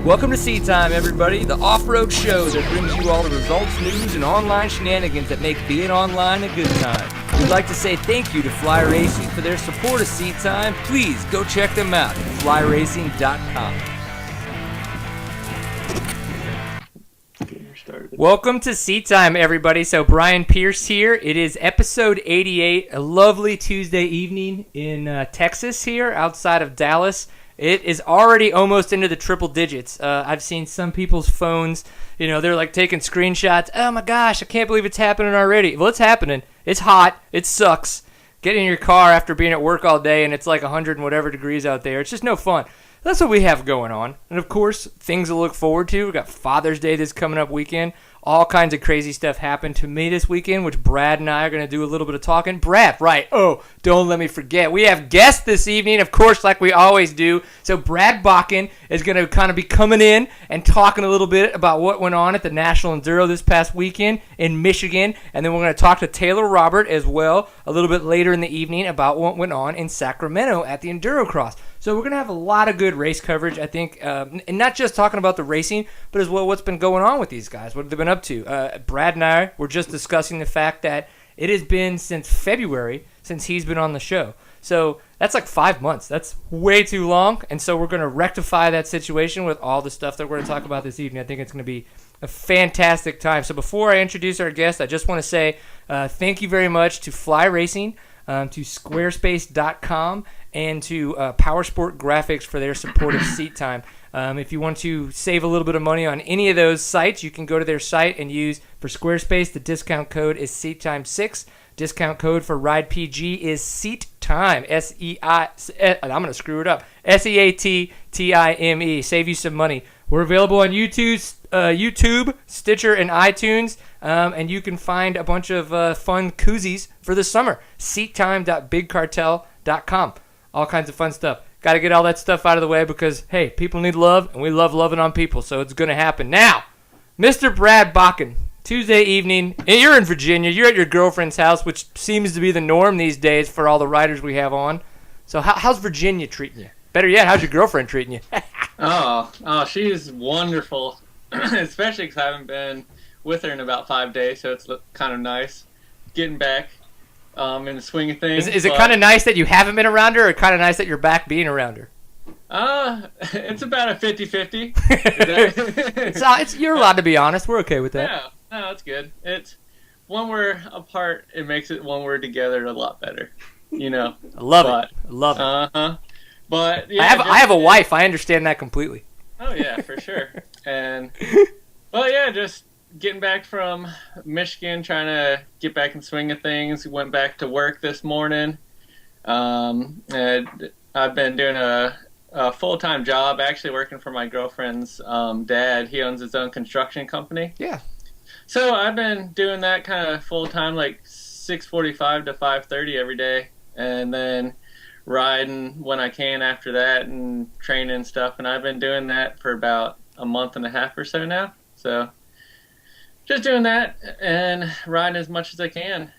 Welcome to Seat Time, everybody, the off-road show that brings you all the results, news, and online shenanigans that make being online a good time. We'd like to say thank you to Fly Racing for their support of Seat Time. Please go check them out at flyracing.com. Welcome to Seat Time, everybody. So Brian Pierce here. It is episode 88, a lovely Tuesday evening in Texas here outside of Dallas. It is already almost into the triple digits. I've seen some people's phones, they're like taking screenshots. Oh my gosh, I can't believe it's happening already. Well, it's happening. It's hot. It sucks. Get in your car after being at work all day and it's like 100 and whatever degrees out there. It's just no fun. That's what we have going on. And of course, things to look forward to. We've got Father's Day this coming up weekend. All kinds of crazy stuff happened to me this weekend, which Brad and I are going to do a little bit of talking. Brad, right. Oh, don't let me forget. We have guests this evening, of course, like we always do. So Brad Bakken is going to kind of be coming in and talking a little bit about what went on at the National Enduro this past weekend in Michigan. And then we're going to talk to Taylor Robert as well a little bit later in the evening about what went on in Sacramento at the Endurocross. So we're going to have a lot of good race coverage, I think, and not just talking about the racing, but as well what's been going on with these guys, what they've been up to. Brad and I were just discussing the fact that it has been since February since he's been on the show. So that's like 5 months. That's way too long, and so we're going to rectify that situation with all the stuff that we're going to talk about this evening. I think it's going to be a fantastic time. So before I introduce our guest, I just want to say thank you very much to Fly Racing, to squarespace.com, and to Powersport Graphics for their support of Seat Time. If you want to save a little bit of money on any of those sites, you can go to their site and use, for Squarespace, the discount code is SEATTIME6. Discount code for RidePG is SEATTIME, I'm going to screw it up, SEATTIME. Save you some money. We're available on YouTube, Stitcher, and iTunes, and you can find a bunch of fun koozies for the summer. SeatTime.bigcartel.com. All kinds of fun stuff. Got to get all that stuff out of the way because, hey, people need love, and we love loving on people, so it's going to happen. Now, Mr. Brad Bakken, Tuesday evening, and you're in Virginia. You're at your girlfriend's house, which seems to be the norm these days for all the riders we have on. So how's Virginia treating you? Better yet, how's your girlfriend treating you? Oh, she's wonderful, especially because I haven't been with her in about 5 days, so it's kind of nice getting back in the swing of things. Is it kind of nice that you haven't been around her, or kind of nice that you're back being around her? It's about a 50-50. You're allowed to be honest. We're okay with that. Yeah, no, it's good. It's when we're apart, it makes it when we're together a lot better. I love it. Uh-huh. But yeah, I have a wife. I understand that completely. Oh yeah, for sure. And just getting back from Michigan, trying to get back in swing of things. Went back to work this morning. And I've been doing a full-time job, actually working for my girlfriend's dad. He owns his own construction company. Yeah. So I've been doing that kind of full-time, like 6:45 to 5:30 every day, and then riding when I can after that and training and stuff. And I've been doing that for about a month and a half or so now. So just doing that and riding as much as I can.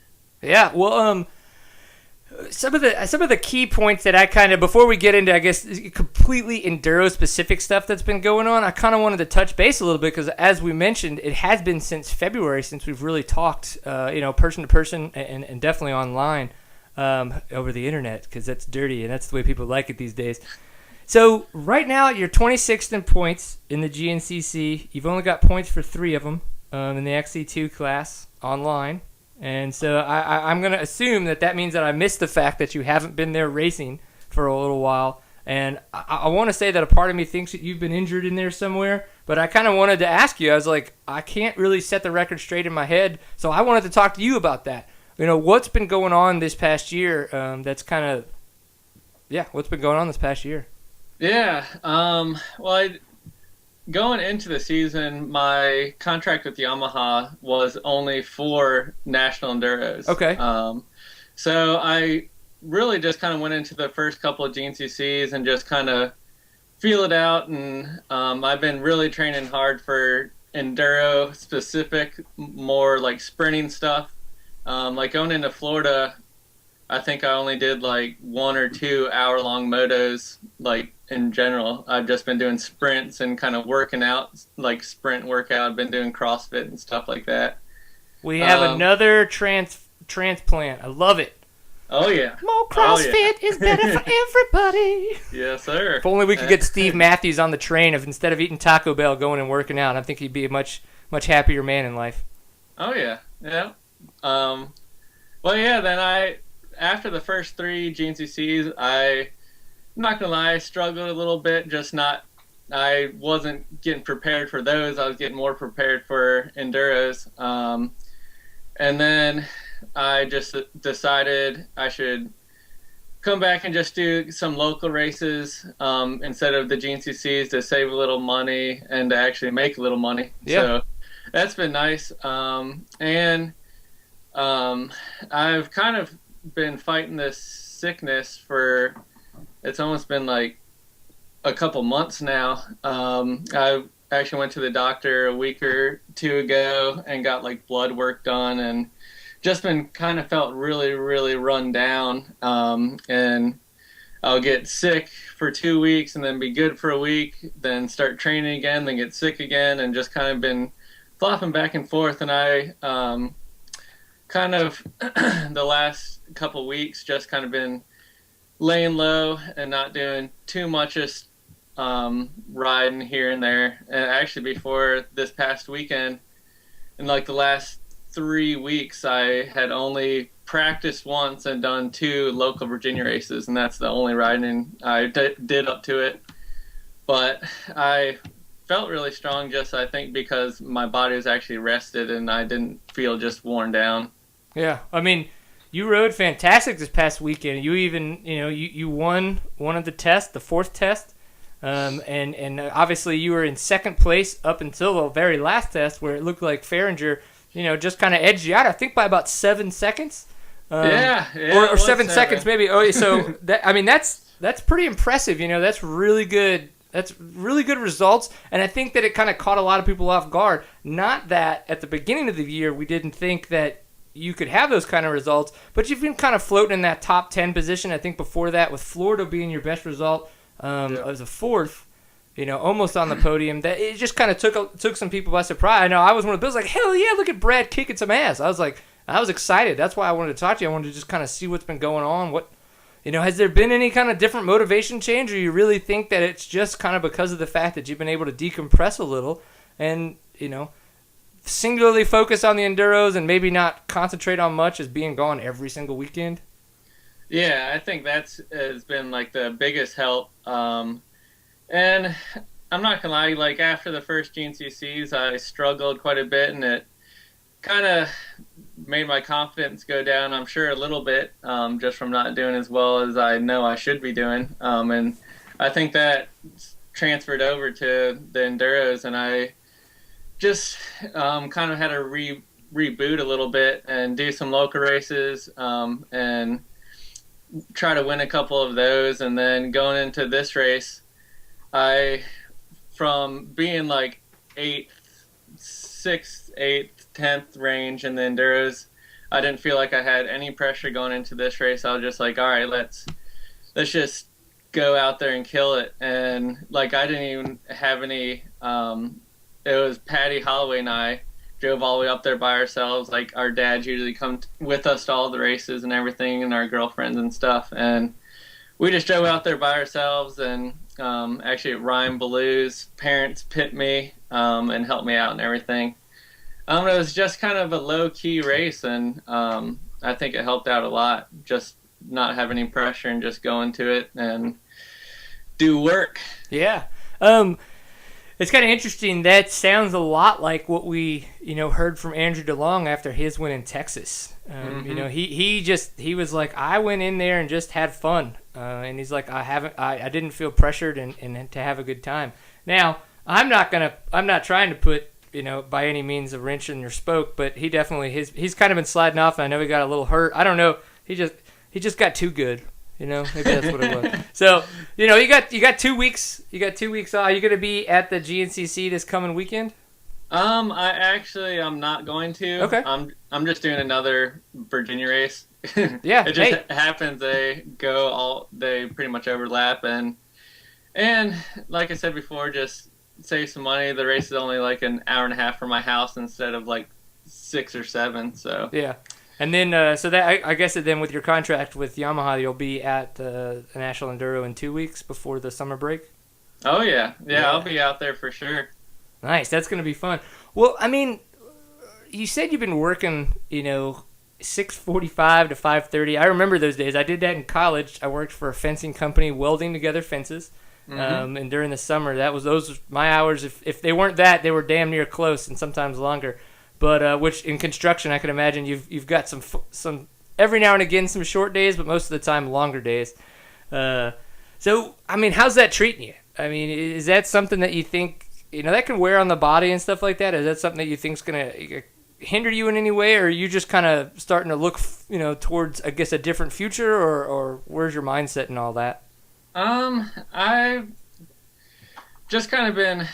Yeah, well, some of the key points that I kind of, before we get into, I guess, completely enduro-specific stuff that's been going on, I kind of wanted to touch base a little bit because, as we mentioned, it has been since February since we've really talked, person to person and definitely online over the internet because that's dirty and that's the way people like it these days. So right now you're 26th in points in the GNCC. You've only got points for 3 of them. In the XC2 class online. And so I'm going to assume that means that I missed the fact that you haven't been there racing for a little while. And I want to say that a part of me thinks that you've been injured in there somewhere. But I kind of wanted to ask you. I was like, I can't really set the record straight in my head. So I wanted to talk to you about that. What's been going on this past year that's kind of, what's been going on this past year? Yeah. Going into the season, my contract with Yamaha was only for National Enduros. Okay. So I really just kind of went into the first couple of GNCCs and just kind of feel it out. And I've been really training hard for Enduro specific, more like sprinting stuff. Like going into Florida, I think I only did like 1 or 2 hour-long motos, like in general. I've just been doing sprints and kind of working out, like sprint workout. I've been doing CrossFit and stuff like that. We have another transplant. I love it. Oh, yeah. More CrossFit is better for everybody. Yes, sir. If only we could get Steve Matthews on the train of instead of eating Taco Bell, going and working out. I think he'd be a much happier man in life. Oh, yeah. Yeah. Well, yeah, then after the first 3 GNCCs, I'm not going to lie, I struggled a little bit, I wasn't getting prepared for those. I was getting more prepared for Enduros. And then I just decided I should come back and just do some local races instead of the GNCCs to save a little money and to actually make a little money. Yeah. So that's been nice. And I've kind of been fighting this sickness it's almost been like a couple months now. I actually went to the doctor a week or 2 ago and got like blood work done and just been kind of felt really, really run down. And I'll get sick for 2 weeks and then be good for a week, then start training again, then get sick again, and just kind of been flopping back and forth. And I kind of the last couple weeks just kind of been laying low and not doing too much, just riding here and there. And actually before this past weekend, in like the last 3 weeks, I had only practiced once and done 2 local Virginia races, and that's the only riding I did up to it. But I felt really strong, just I think because my body was actually rested and I didn't feel just worn down. Yeah, I mean, you rode fantastic this past weekend. You even, you won one of the tests, the 4th test, and obviously you were in 2nd place up until the very last test, where it looked like Farringer, just kind of edged you out. I think by about 7 seconds. Or 7 seconds maybe. Oh, so that's pretty impressive. That's really good. That's really good results, and I think that it kind of caught a lot of people off guard. Not that at the beginning of the year we didn't think that you could have those kind of results, but you've been kind of floating in that top 10 position. I think before that, with Florida being your best result as a 4th, almost on the podium, that it just kind of took some people by surprise. I know I was one of those like, hell yeah, look at Brad kicking some ass. I was excited. That's why I wanted to talk to you. I wanted to just kind of see what's been going on. What, has there been any kind of different motivation change, or you really think that it's just kind of because of the fact that you've been able to decompress a little and, singularly focus on the enduros and maybe not concentrate on much as being gone every single weekend? Yeah, I think has been like the biggest help. And I'm not gonna lie, like after the first GNCCs, I struggled quite a bit, and it kind of made my confidence go down, I'm sure, a little bit, just from not doing as well as I know I should be doing. And I think that transferred over to the enduros, and I just kind of had to reboot a little bit and do some local races and try to win a couple of those. And then going into this race, from being like 6th, 8th, 10th range in the enduros, I didn't feel like I had any pressure going into this race. I was just like, all right, let's just go out there and kill it. And like I didn't even have any it was Patty Holloway and I drove all the way up there by ourselves. Like our dads usually come with us to all the races and everything, and our girlfriends and stuff. And we just drove out there by ourselves. And actually Ryan Ballew's parents picked me and helped me out and everything. It was just kind of a low-key race, and I think it helped out a lot, just not having any pressure and just going to it and do work. Yeah. It's kind of interesting. That sounds a lot like what we, heard from Andrew DeLong after his win in Texas. He was like, I went in there and just had fun, and he's like, I didn't feel pressured and to have a good time. Now, I'm not trying to put, by any means a wrench in your spoke, but he definitely he's kind of been sliding off, and I know he got a little hurt. I don't know. He just got too good. Maybe that's what it was. So, you got 2 weeks. You got 2 weeks off. Are you going to be at the GNCC this coming weekend? I'm not going to. Okay. I'm just doing another Virginia race. Yeah. It just happens they pretty much overlap, and And like I said before, just save some money. The race is only like an hour and a half from my house instead of like 6 or 7. So Yeah. And then, so that I guess then with your contract with Yamaha, you'll be at the National Enduro in 2 weeks before the summer break. oh yeah, I'll be out there for sure. Nice, that's gonna be fun. Well, I mean, you said you've been working, 6:45 to 5:30. I remember those days. I did that in college. I worked for a fencing company, welding together fences. And during the summer, those were my hours. If they weren't that, they were damn near close, and sometimes longer. But which in construction, I can imagine you've got some every now and again some short days, but most of the time longer days. So I mean, how's that treating you? I mean, is that something that you think that can wear on the body and stuff like that? Is that something that you think's gonna hinder you in any way, or are you just kind of starting to look towards, I guess, a different future, or where's your mindset and all that? I've just kind of been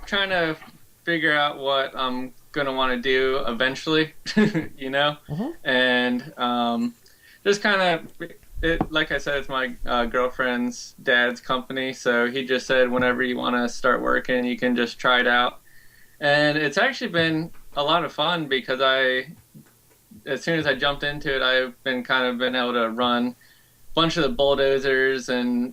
trying to figure out what I'm gonna want to do eventually, and just kind of like I said, it's my girlfriend's dad's company, so he just said whenever you want to start working, you can just try it out, and it's actually been a lot of fun because as soon as I jumped into it, I've been able to run a bunch of the bulldozers and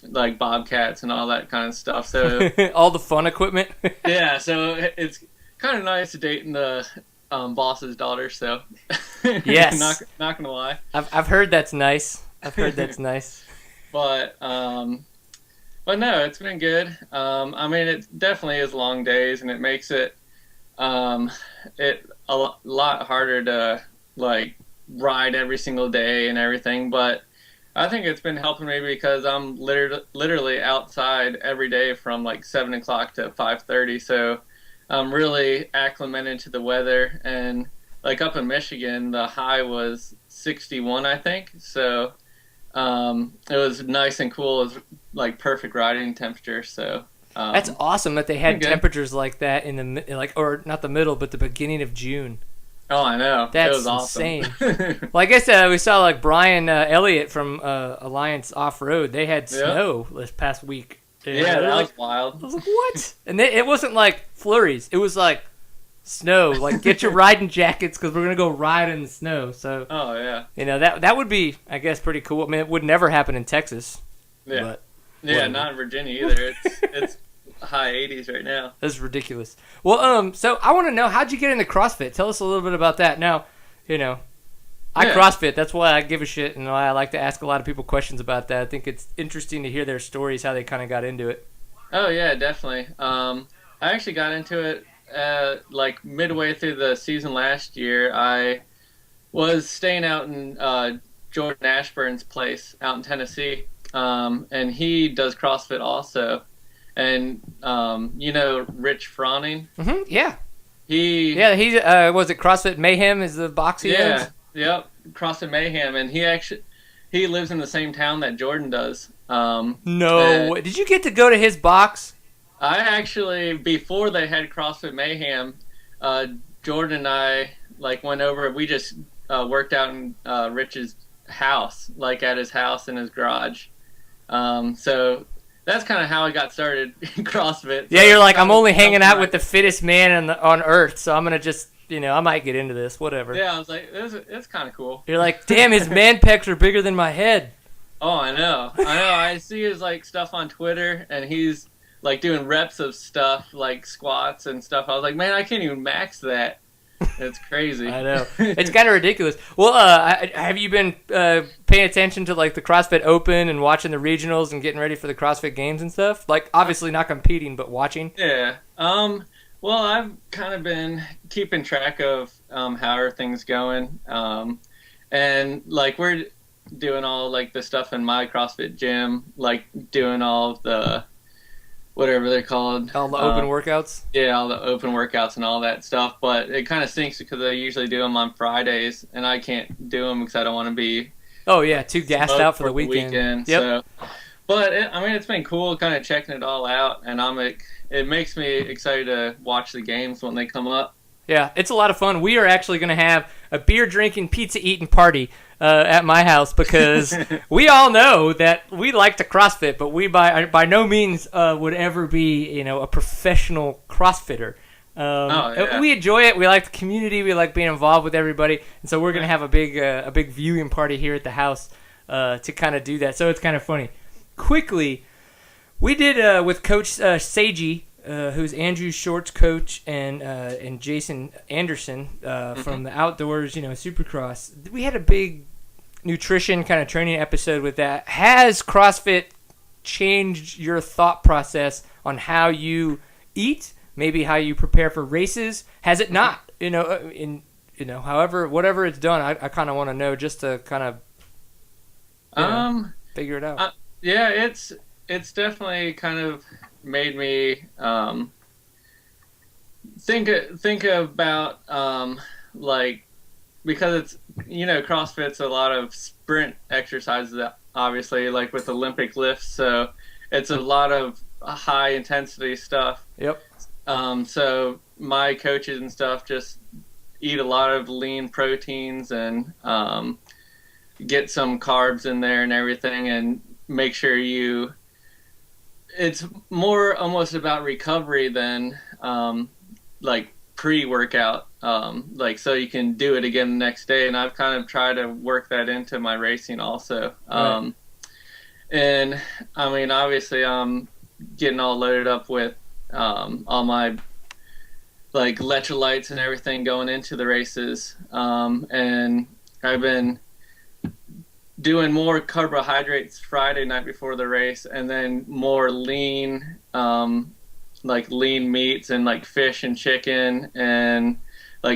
like bobcats and all that kind of stuff. So all the fun equipment. yeah, so it's kind of nice dating the boss's daughter. So yes, not gonna lie. I've heard that's nice. I've heard that's nice. But no, it's been good. I mean, it definitely is long days, and it makes it a lot harder to like ride every single day and everything. But I think it's been helping me because I'm literally outside every day from like 7 o'clock to 5:30. So I'm really acclimated to the weather. And like up in Michigan, the high was 61, I think. So it was nice and cool. It was like perfect riding temperature. So that's awesome that they had temperatures like that in the or not the middle, but the beginning of June. Oh, I know. That's it was awesome. Insane. Well, I guess we saw like Brian Elliott from Alliance Offroad. They had snow this past week. Yeah, that was wild. I was like, what? And it wasn't like flurries. It was like snow. Like, get your riding jackets because we're going to go ride in the snow. So, oh, yeah. That would be, I guess, pretty cool. I mean, it would never happen in Texas. Yeah. But not in Virginia either. It's high 80s right now. That's ridiculous. Well, so I want to know, how'd you get into CrossFit? Tell us a little bit about that. Now, I CrossFit. That's why I give a shit, and why I like to ask a lot of people questions about that. I think it's interesting to hear their stories, how they kind of got into it. Oh, yeah, definitely. I actually got into it like midway through the season last year. I was staying out in Jordan Ashburn's place out in Tennessee, and he does CrossFit also. And Rich Froning? Mm-hmm, yeah. He was it CrossFit Mayhem is the box he owns? Yep, CrossFit Mayhem, and he lives in the same town that Jordan does. No, did you get to go to his box? I actually, before they had CrossFit Mayhem, Jordan and I went over. We just worked out in Rich's house, like at his house in his garage. So that's kind of how I got started in CrossFit. Yeah, you're like, I'm only hanging out with the fittest man on earth, so I'm gonna just, I might get into this, whatever. Yeah, I was like, it's kind of cool. You're like, damn, his man pecs are bigger than my head. Oh, I know. I see his stuff on Twitter, and he's doing reps of stuff like squats and stuff. I was like, man, I can't even max that. It's crazy. I know. It's kind of ridiculous. Well, have you been paying attention to the CrossFit Open and watching the regionals and getting ready for the CrossFit Games and stuff? Obviously not competing, but watching. Yeah. Well, I've kind of been keeping track of how everything's going, and we're doing all the stuff in my CrossFit gym, doing all of the whatever they're called. All the open workouts? Yeah, all the open workouts and all that stuff. But it kind of stinks because I usually do them on Fridays, and I can't do them because I don't want to be... Oh, yeah, too gassed out for the weekend. Yep. So, but, it's been cool kind of checking it all out, and it makes me excited to watch the games when they come up. Yeah, it's a lot of fun. We are actually going to have a beer drinking, pizza eating party at my house because we all know that we like to CrossFit, but we by no means would ever be a professional CrossFitter. We enjoy it. We like the community. We like being involved with everybody, and so we're going to have a big viewing party here at the house to kind of do that. So it's kind of funny. Quickly, we did with Coach Seiji, who's Andrew Short's coach, and Jason Anderson from the Outdoors, Supercross. We had a big nutrition kind of training episode with that. Has CrossFit changed your thought process on how you eat? Maybe how you prepare for races? Has it not? However, whatever it's done, I kind of want to know just to kind of figure it out. Yeah, it's definitely kind of made me think about because it's CrossFit's a lot of sprint exercises, obviously, like with Olympic lifts, so it's a lot of high intensity stuff. Yep. So my coaches and stuff just eat a lot of lean proteins and get some carbs in there and everything, and make sure it's more almost about recovery than pre-workout, so you can do it again the next day. And I've kind of tried to work that into my racing also. Right. And I mean, obviously I'm getting all loaded up with all my electrolytes and everything going into the races, and I've been doing more carbohydrates Friday night before the race, and then more lean lean meats and fish and chicken and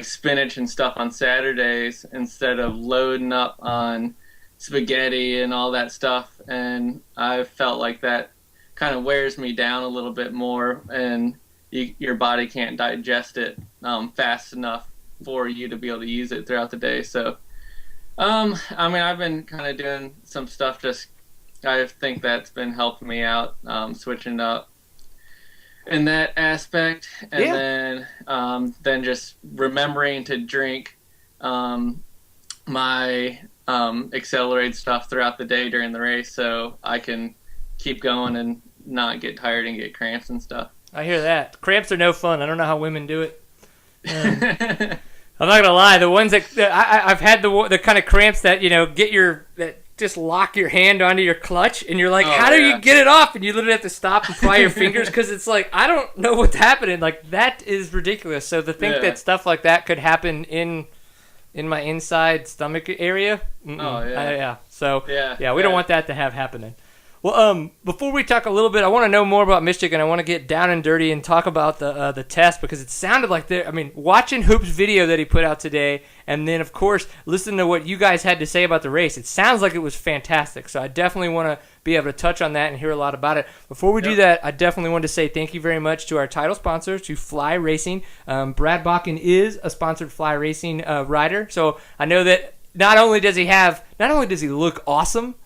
spinach and stuff on Saturdays, instead of loading up on spaghetti and all that stuff. And I felt like that kind of wears me down a little bit more, and your body can't digest it fast enough for you to be able to use it throughout the day. So I mean, I've been kind of doing some stuff, I think that's been helping me out, switching up in that aspect. And then just remembering to drink my accelerated stuff throughout the day during the race, so I can keep going and not get tired and get cramps and stuff. I hear that. Cramps are no fun. I don't know how women do it. I'm not gonna lie. The ones that I've had the kind of cramps that that just lock your hand onto your clutch, and you're like, how do you get it off? And you literally have to stop and pry your fingers because it's like, I don't know what's happening. Like, that is ridiculous. So to think that stuff like that could happen in my inside stomach area. So we don't want that to have happening. Well, before we talk a little bit, I want to know more about Michigan. I want to get down and dirty and talk about the test, because it sounded like watching Hoop's video that he put out today, and then, of course, listening to what you guys had to say about the race, it sounds like it was fantastic. So I definitely want to be able to touch on that and hear a lot about it. Before we do that, I definitely want to say thank you very much to our title sponsor, to Fly Racing. Brad Bakken is a sponsored Fly Racing rider, so I know that not only does he look awesome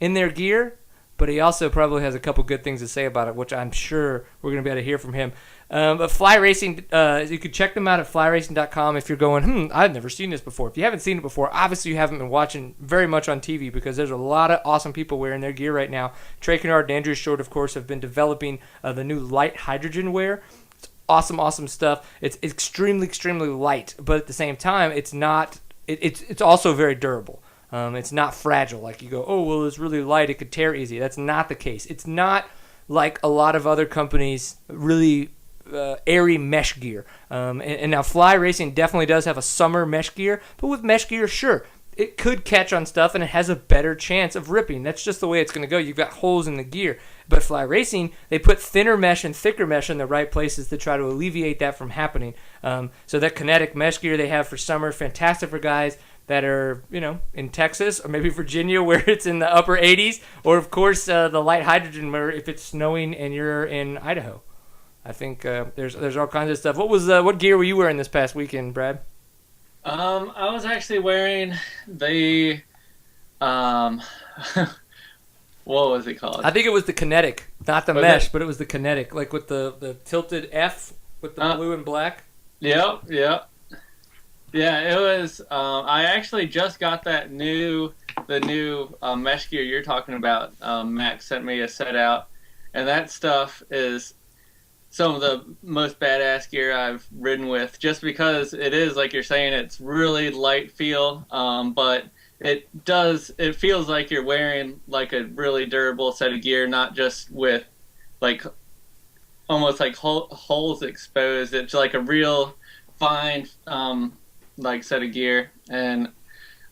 in their gear, but he also probably has a couple good things to say about it, which I'm sure we're going to be able to hear from him. But Fly Racing, you can check them out at flyracing.com if you're going, I've never seen this before. If you haven't seen it before, obviously you haven't been watching very much on TV, because there's a lot of awesome people wearing their gear right now. Trey Kennard and Andrew Short, of course, have been developing the new light hydrogen wear. It's awesome stuff. It's extremely light, but at the same time, it's not. It's also very durable. It's not fragile. Like you go, oh, well, it's really light, it could tear easy. That's not the case. It's not like a lot of other companies' really airy mesh gear. And now Fly Racing definitely does have a summer mesh gear, but with mesh gear, sure, it could catch on stuff and it has a better chance of ripping. That's just the way it's going to go. You've got holes in the gear. But Fly Racing, they put thinner mesh and thicker mesh in the right places to try to alleviate that from happening. So that kinetic mesh gear they have for summer, fantastic for guys that are, in Texas or maybe Virginia where it's in the upper 80s, or of course the light hydrogen where if it's snowing and you're in Idaho. I think there's all kinds of stuff. What gear were you wearing this past weekend, Brad? I was actually wearing the what was it called? I think it was the kinetic, not the mesh, but it was the kinetic, like with the tilted F with the blue and black. Yep. Yeah, it was. I actually just got the new mesh gear you're talking about. Max sent me a set out, and that stuff is some of the most badass gear I've ridden with. Just because it is, like you're saying, it's really light feel, but it feels like you're wearing like a really durable set of gear, not just with like almost like holes exposed. It's like a real fine like set of gear, and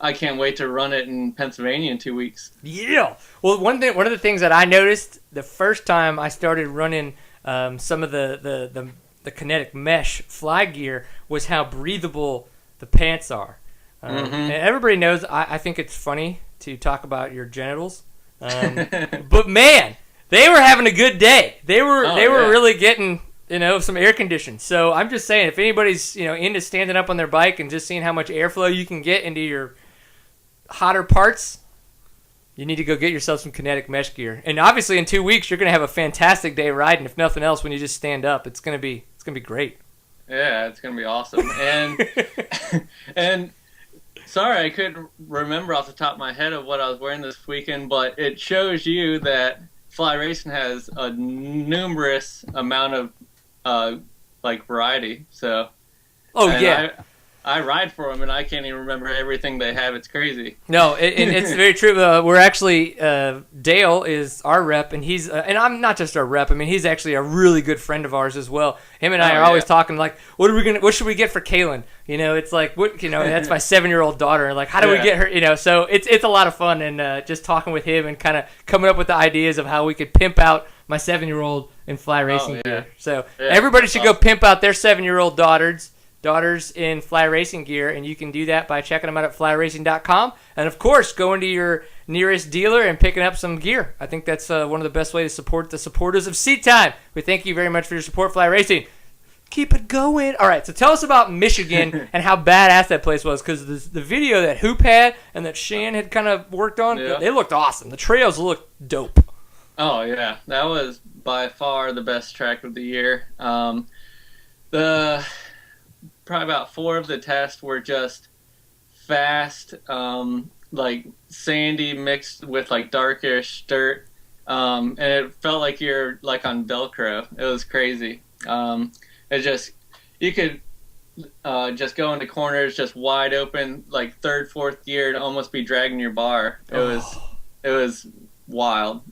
I can't wait to run it in Pennsylvania in 2 weeks. Yeah. Well, one of the things that I noticed the first time I started running some of the kinetic mesh fly gear was how breathable the pants are. And everybody knows I think it's funny to talk about your genitals, but man, they were having a good day. They were really getting some air conditioning. So I'm just saying, if anybody's into standing up on their bike and just seeing how much airflow you can get into your hotter parts, you need to go get yourself some kinetic mesh gear. And obviously, in 2 weeks, you're going to have a fantastic day riding. If nothing else, when you just stand up, it's going to be great. Yeah, it's going to be awesome. And sorry, I couldn't remember off the top of my head of what I was wearing this weekend, but it shows you that fly racing has a numerous amount of like variety. So I ride for them, and I can't even remember everything they have. It's crazy. No, it's very true. We're actually Dale is our rep, and he's and I'm not just our rep. I mean, he's actually a really good friend of ours as well. Him and I are always talking like, what should we get for Kaylin? It's like that's my 7-year-old daughter. Like, how do we get her? So it's a lot of fun, and just talking with him and kind of coming up with the ideas of how we could pimp out my 7-year-old in fly racing gear. So everybody should go pimp out their 7-year-old daughters in fly racing gear, and you can do that by checking them out at flyracing.com, and of course going to your nearest dealer and picking up some gear. I think that's one of the best ways to support the supporters of Seat Time. We thank you very much for your support, Fly Racing. Keep it going. All right, so tell us about Michigan and how badass that place was, because the video that Hoop had and that Shan had kind of worked on, they looked awesome. The trails looked dope. Oh yeah, that was by far the best track of the year. Probably about 4 of the tests were just fast, like sandy mixed with like darkish dirt, and it felt like you're like on Velcro. It was crazy. You could just go into corners just wide open, like 3rd, 4th gear, and almost be dragging your bar. It was wild.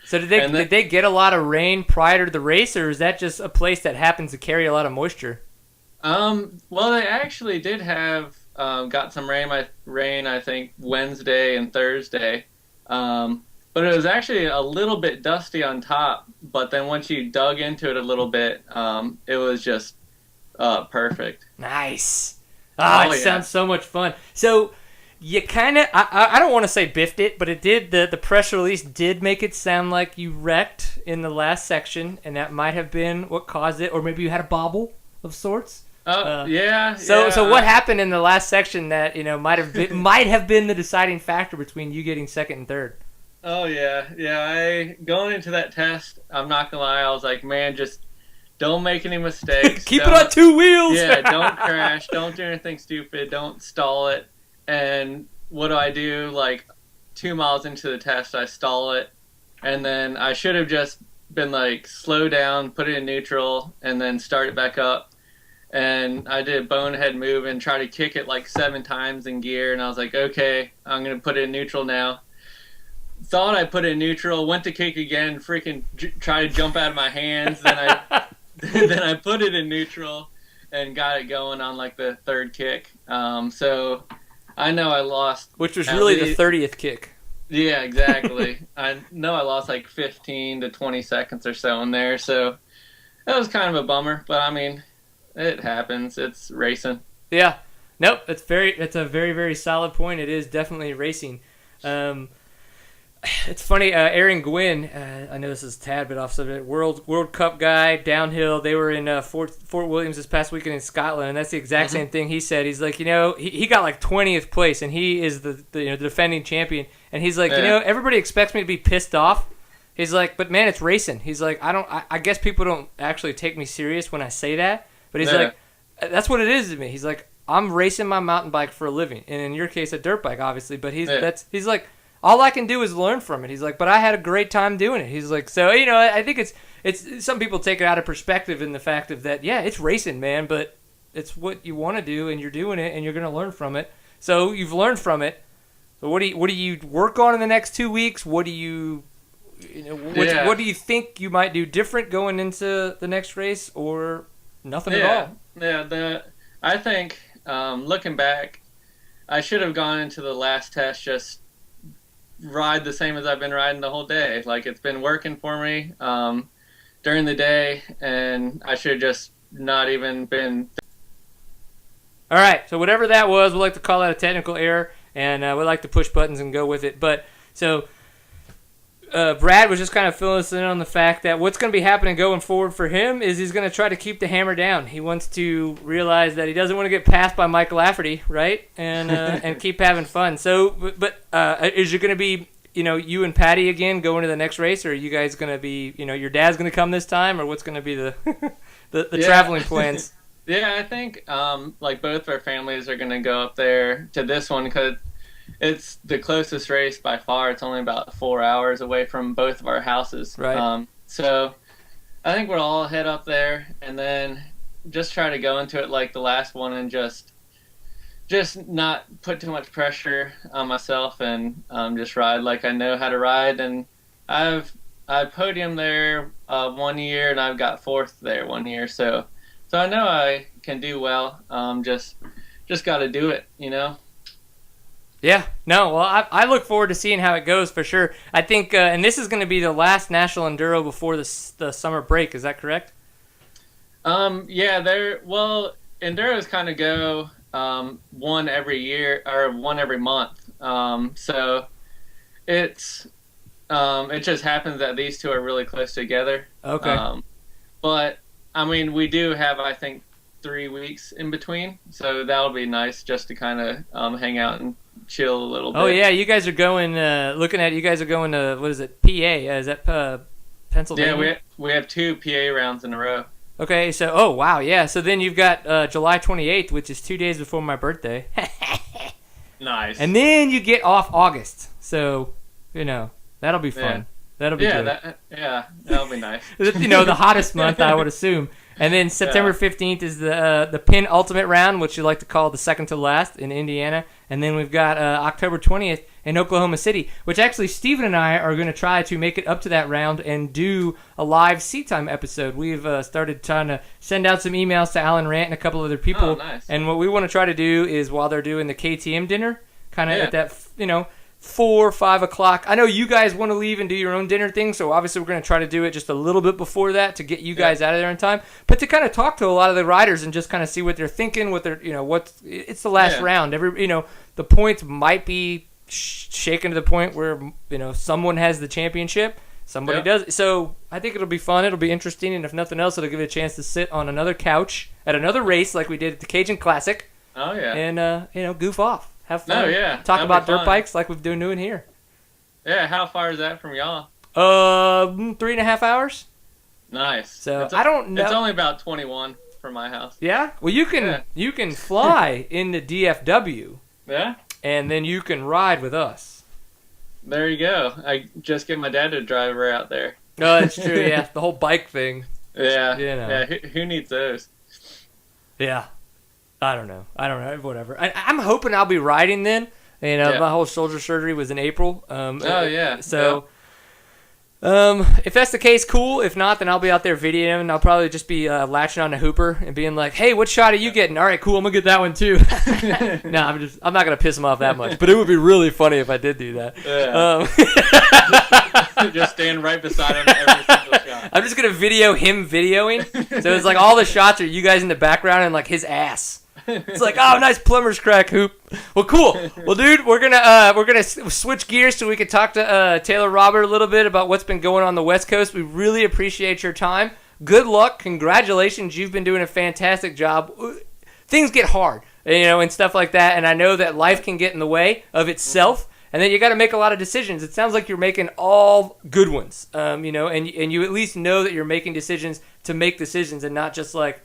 So did they get a lot of rain prior to the race, or is that just a place that happens to carry a lot of moisture? Well, they actually did have got some rain, I think, Wednesday and Thursday. But it was actually a little bit dusty on top. But then once you dug into it a little bit, it was just perfect. Nice. It sounds so much fun. So you kind of, I don't want to say biffed it, but it did. The press release did make it sound like you wrecked in the last section, and that might have been what caused it, or maybe you had a bobble of sorts. So what happened in the last section that might have been the deciding factor between you getting 2nd and 3rd? Oh yeah. Going into that test, I'm not gonna lie, I was like, man, just don't make any mistakes. Keep it on 2 wheels. Yeah, don't crash. Don't do anything stupid. Don't stall it. And what do? Like 2 miles into the test, I stall it, and then I should have just been like, slow down, put it in neutral, and then start it back up. And I did a bonehead move and try to kick it like 7 times in gear. And I was like, okay, I'm going to put it in neutral now. Thought I put it in neutral, went to kick again, freaking try to jump out of my hands. Then I put it in neutral and got it going on like the 3rd kick. So I know I lost. Which was really the 30th kick. Yeah, exactly. I know I lost like 15 to 20 seconds or so in there. So that was kind of a bummer. But I mean, it happens. It's racing. Yeah. Nope. It's a very, very solid point. It is definitely racing. It's funny. Aaron Gwynn, I know this is a tad bit off subject. World Cup guy, downhill. They were in Fort Williams this past weekend in Scotland, and that's the exact same thing he said. He's like, he got like 20th place, and he is the defending champion. And he's like, everybody expects me to be pissed off. He's like, but man, it's racing. He's like, I guess people don't actually take me serious when I say that. But he's like, that's what it is to me. He's like, I'm racing my mountain bike for a living, and in your case, a dirt bike, obviously. But he's like, all I can do is learn from it. He's like, but I had a great time doing it. He's like, so I think it's some people take it out of perspective in the fact of that, yeah, it's racing, man, but it's what you want to do, and you're doing it, and you're going to learn from it. So you've learned from it. So what do you work on in the next 2 weeks? What do you what do you think you might do different going into the next race, or nothing at all? Yeah, I think looking back, I should have gone into the last test just ride the same as I've been riding the whole day. Like, it's been working for me during the day, and I should have just not even been. All right, so whatever that was, we like to call that a technical error, and we like to push buttons and go with it. But so Brad was just kind of filling us in on the fact that what's going to be happening going forward for him is he's going to try to keep the hammer down. He wants to realize that he doesn't want to get passed by Mike Lafferty, right? And keep having fun. So, but is it going to be, you and Patty again going to the next race, or are you guys going to be, your dad's going to come this time, or what's going to be the traveling plans? Yeah, I think like both our families are going to go up there to this one because it's the closest race by far. It's only about 4 hours away from both of our houses. Right. So I think we'll all head up there and then just try to go into it like the last one and just not put too much pressure on myself and just ride like I know how to ride. And I podiumed there 1 year, and I've got fourth there 1 year. So I know I can do well. Just got to do it, Yeah, no, well, I look forward to seeing how it goes for sure. I think, and this is going to be the last National Enduro before the summer break. Is that correct? Yeah, Enduros kind of go one every year or one every month. So it just happens that these two are really close together. Okay. But I mean, we do have, I think, 3 weeks in between, so that'll be nice just to kind of hang out and chill a little bit. Oh yeah, you guys are going. Looking at it, you guys are going to, what is it? PA? Is that Pennsylvania? Yeah, we have 2 PA rounds in a row. Okay, so oh wow, yeah. So then you've got July 28th, which is 2 days before my birthday. Nice. And then you get off August, so that'll be fun. Yeah. That'll be good. That'll be nice. The hottest month, I would assume. And then September 15th is the Pin Ultimate Round, which you like to call the second to last in Indiana. And then we've got October 20th in Oklahoma City, which actually Steven and I are going to try to make it up to that round and do a live Seat Time episode. We've started trying to send out some emails to Alan Rant and a couple other people. Oh, nice. And what we want to try to do is while they're doing the KTM dinner, kind of at that, 4 or 5 o'clock. I know you guys want to leave and do your own dinner thing, so obviously we're going to try to do it just a little bit before that to get you guys out of there in time. But to kind of talk to a lot of the riders and just kind of see what they're thinking, what they're, it's the last round. The points might be shaken to the point where someone has the championship, somebody does. So I think it'll be fun. It'll be interesting, and if nothing else, it'll give it a chance to sit on another couch at another race like we did at the Cajun Classic. Oh yeah. And goof off. Have fun. Oh, yeah. Talk about dirt fun. bikes like we've been doing here. Yeah, how far is that from y'all? 3.5 hours. Nice. So I don't know. It's only about 21 from my house. Yeah. Well, you can fly into DFW. Yeah. And then you can ride with us. There you go. I just get my dad to drive her out there. Oh, that's true. Yeah, the whole bike thing. Yeah. Yeah. Who needs those? Yeah. I don't know. Whatever. I'm hoping I'll be riding then. My whole shoulder surgery was in April. So, if that's the case, cool. If not, then I'll be out there videoing, and I'll probably just be latching on to Hooper and being like, "Hey, what shot are you getting? All right, cool. I'm gonna get that one too." No, I'm not gonna piss him off that much, but it would be really funny if I did do that. Yeah. Just stand right beside him every single shot. I'm just gonna video him videoing, so it's like all the shots are you guys in the background and like his ass. It's like, oh, nice plumber's crack, Hoop. Well, cool. Well, dude, we're gonna switch gears so we can talk to Taylor Robert a little bit about what's been going on the West Coast. We really appreciate your time. Good luck. Congratulations. You've been doing a fantastic job. Things get hard, and stuff like that. And I know that life can get in the way of itself, and then you got to make a lot of decisions. It sounds like you're making all good ones, and you at least know that you're making decisions to make decisions and not just like.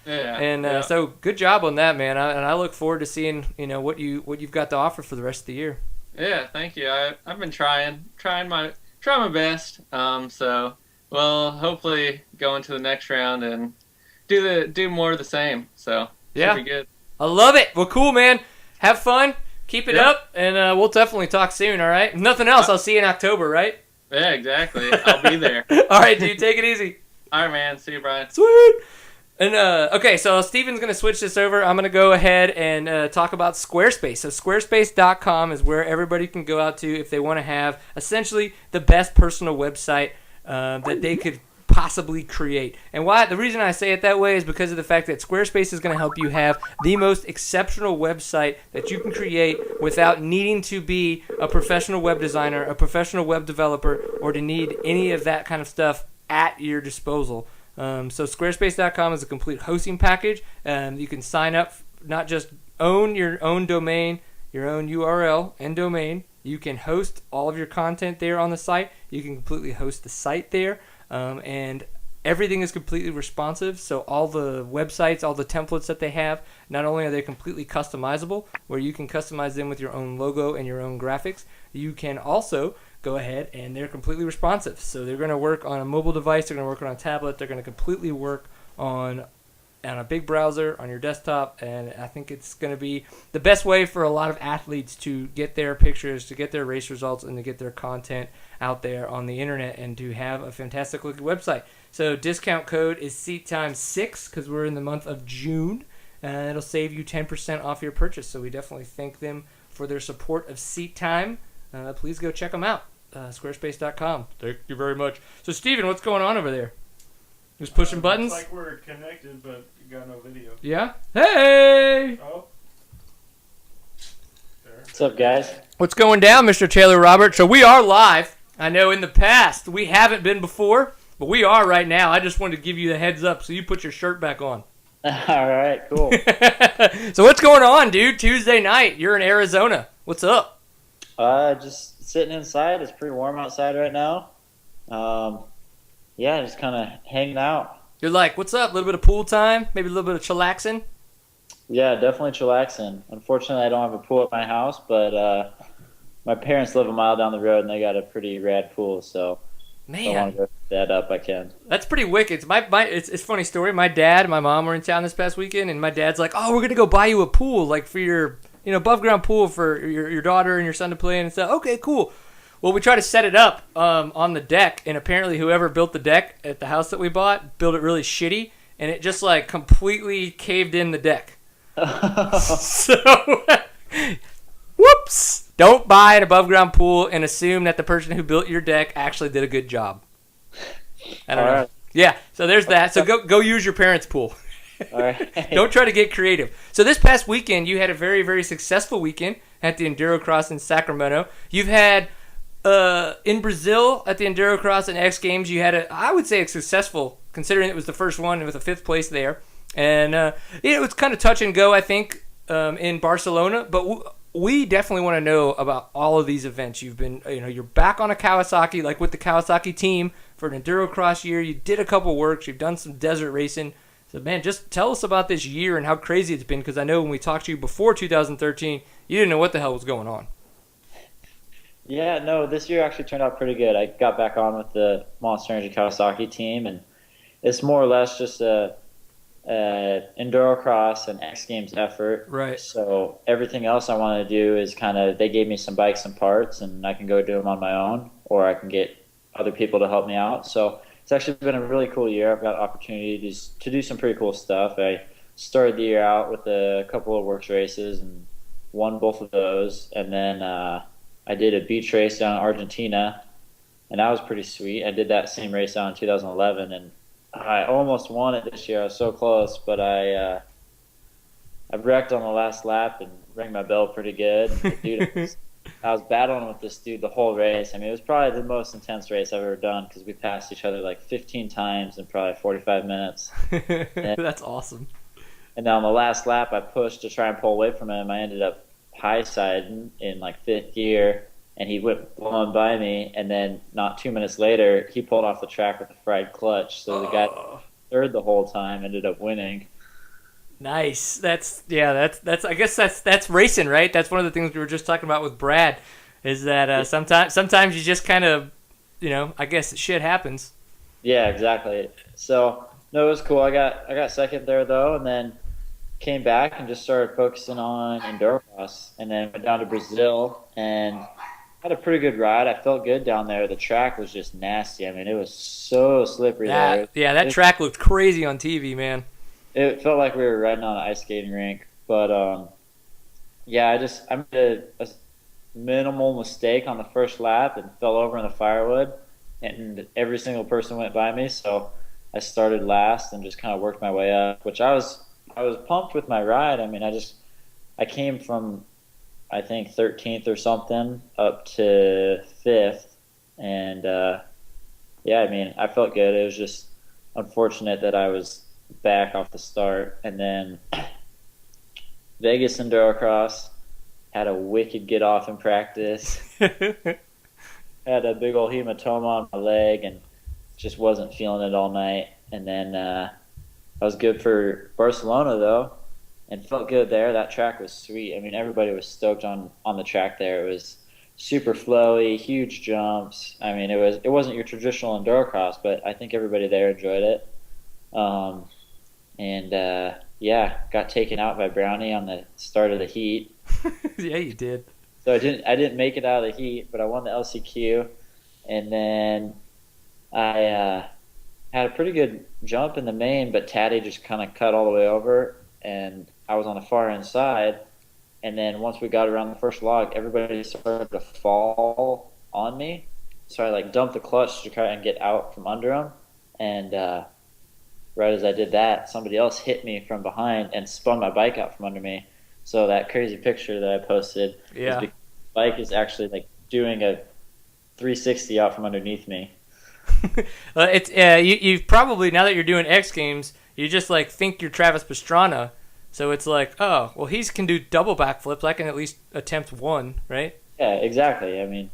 Yeah. And so good job on that, man. And I look forward to seeing what you've got to offer for the rest of the year. Yeah, thank you. I've been trying my best. So we'll hopefully go into the next round and do more of the same. So yeah, should be good. I love it. Well, cool, man. Have fun. Keep it Yep. up, and we'll definitely talk soon. All right. If nothing else, I'll see you in October, right? Yeah, exactly. I'll be there. All right, dude. Take it easy. All right, man. See you, Brian. Sweet. And okay, so Steven's going to switch this over. I'm going to go ahead and talk about Squarespace. So squarespace.com is where everybody can go out to if they want to have essentially the best personal website that they could possibly create. And the reason I say it that way is because of the fact that Squarespace is going to help you have the most exceptional website that you can create without needing to be a professional web designer, a professional web developer, or to need any of that kind of stuff at your disposal. So squarespace.com is a complete hosting package. You can sign up, not just own your own domain, your own URL and domain. You can host all of your content there on the site. You can completely host the site there. And everything is completely responsive. So all the websites, all the templates that they have, not only are they completely customizable, where you can customize them with your own logo and your own graphics, you can also go ahead and they're completely responsive. So they're going to work on a mobile device, they're going to work on a tablet, they're going to completely work on a big browser, on your desktop, and I think it's going to be the best way for a lot of athletes to get their pictures, to get their race results, and to get their content out there on the internet and to have a fantastic looking website. So discount code is SeatTime6 because we're in the month of June, and it'll save you 10% off your purchase. So we definitely thank them for their support of Seat Time. Please go check them out. Squarespace.com. Thank you very much. So, Steven, what's going on over there? Just pushing buttons? Looks like we're connected, but you got no video. Yeah? Hey! Oh. There. What's up, guys? What's going down, Mr. Taylor Robert? So, we are live. I know in the past we haven't been before, but we are right now. I just wanted to give you the heads up so you put your shirt back on. All right, cool. So, what's going on, dude? Tuesday night. You're in Arizona. What's up? Just sitting inside. It's pretty warm outside right now. Yeah, just kind of hanging out. You're like, what's up? A little bit of pool time? Maybe a little bit of chillaxing? Yeah, definitely chillaxing. Unfortunately, I don't have a pool at my house, but my parents live a mile down the road, and they got a pretty rad pool, so if I want to go pick that up, I can. That's pretty wicked. It's a funny story. My dad and my mom were in town this past weekend, and my dad's like, oh, we're going to go buy you a pool, like for your above ground pool for your daughter and your son to play in and stuff. Okay, cool. Well, we tried to set it up on the deck, and apparently whoever built the deck at the house that we bought built it really shitty, and it just like completely caved in the deck. So, whoops! Don't buy an above ground pool and assume that the person who built your deck actually did a good job. I don't know. Right. Yeah, so there's that. So go use your parents' pool. All right. Don't try to get creative. So this past weekend, you had a very, very successful weekend at the Endurocross in Sacramento. You've had, in Brazil at the Endurocross and X Games, you had I would say a successful, considering it was the first one with a 5th place there. And it was kind of touch and go, I think, in Barcelona. But we definitely want to know about all of these events. You've been, you're back on a Kawasaki, like with the Kawasaki team for an Endurocross year. You did a couple works. You've done some desert racing. So, man, just tell us about this year and how crazy it's been, because I know when we talked to you before 2013, you didn't know what the hell was going on. Yeah, no, this year actually turned out pretty good. I got back on with the Monster Energy Kawasaki team, and it's more or less just a Endurocross and X Games effort. Right. So everything else I want to do is they gave me some bikes and parts, and I can go do them on my own, or I can get other people to help me out. So it's actually been a really cool year. I've got opportunities to do some pretty cool stuff. I started the year out with a couple of works races and won both of those. And then I did a beach race down in Argentina, and that was pretty sweet. I did that same race down in 2011, and I almost won it this year. I was so close, but I wrecked on the last lap and rang my bell pretty good. And dude, I was battling with this dude the whole race. I mean, it was probably the most intense race I've ever done because we passed each other like 15 times in probably 45 minutes. That's awesome. And then on the last lap, I pushed to try and pull away from him. I ended up high-siding in like 5th gear, and he went blowing by me. And then not 2 minutes later, he pulled off the track with a fried clutch. So the guy third the whole time ended up winning. Nice. That's I guess that's racing, right? That's one of the things we were just talking about with Brad, is that sometimes you just kind of, I guess shit happens. Yeah, exactly. So no, it was cool. I got second there though, and then came back and just started focusing on Endurocross, and then went down to Brazil and had a pretty good ride. I felt good down there. The track was just nasty. I mean, it was so slippery there. That track looked crazy on TV, man. It felt like we were riding on an ice skating rink. But yeah, I made a minimal mistake on the first lap and fell over in the firewood, and every single person went by me. So I started last and just kind of worked my way up, which I was pumped with my ride. I mean, I came from, I think, 13th or something up to 5th, and yeah, I mean, I felt good. It was just unfortunate that I was back off the start, and then Vegas Endurocross had a wicked get off in practice. Had a big old hematoma on my leg and just wasn't feeling it all night. And then I was good for Barcelona though, and felt good there. That track was sweet. I mean, everybody was stoked on the track there. It was super flowy, huge jumps. I mean, it wasn't your traditional Endurocross, but I think everybody there enjoyed it. And yeah, got taken out by Brownie on the start of the heat. Yeah, you did. So I didn't make it out of the heat, but I won the LCQ, and then I had a pretty good jump in the main, but Taddy just kind of cut all the way over, and I was on the far inside. And then once we got around the first log, everybody started to fall on me. So I like dumped the clutch to try and get out from under them, and right as I did that, somebody else hit me from behind and spun my bike out from under me. So that crazy picture that I posted, is because the bike is actually like doing a 360 out from underneath me. It's you've probably, now that you're doing X Games, you just like think you're Travis Pastrana, so it's like, oh well, he can do double backflips. I can at least attempt one, right? Yeah, exactly. I mean,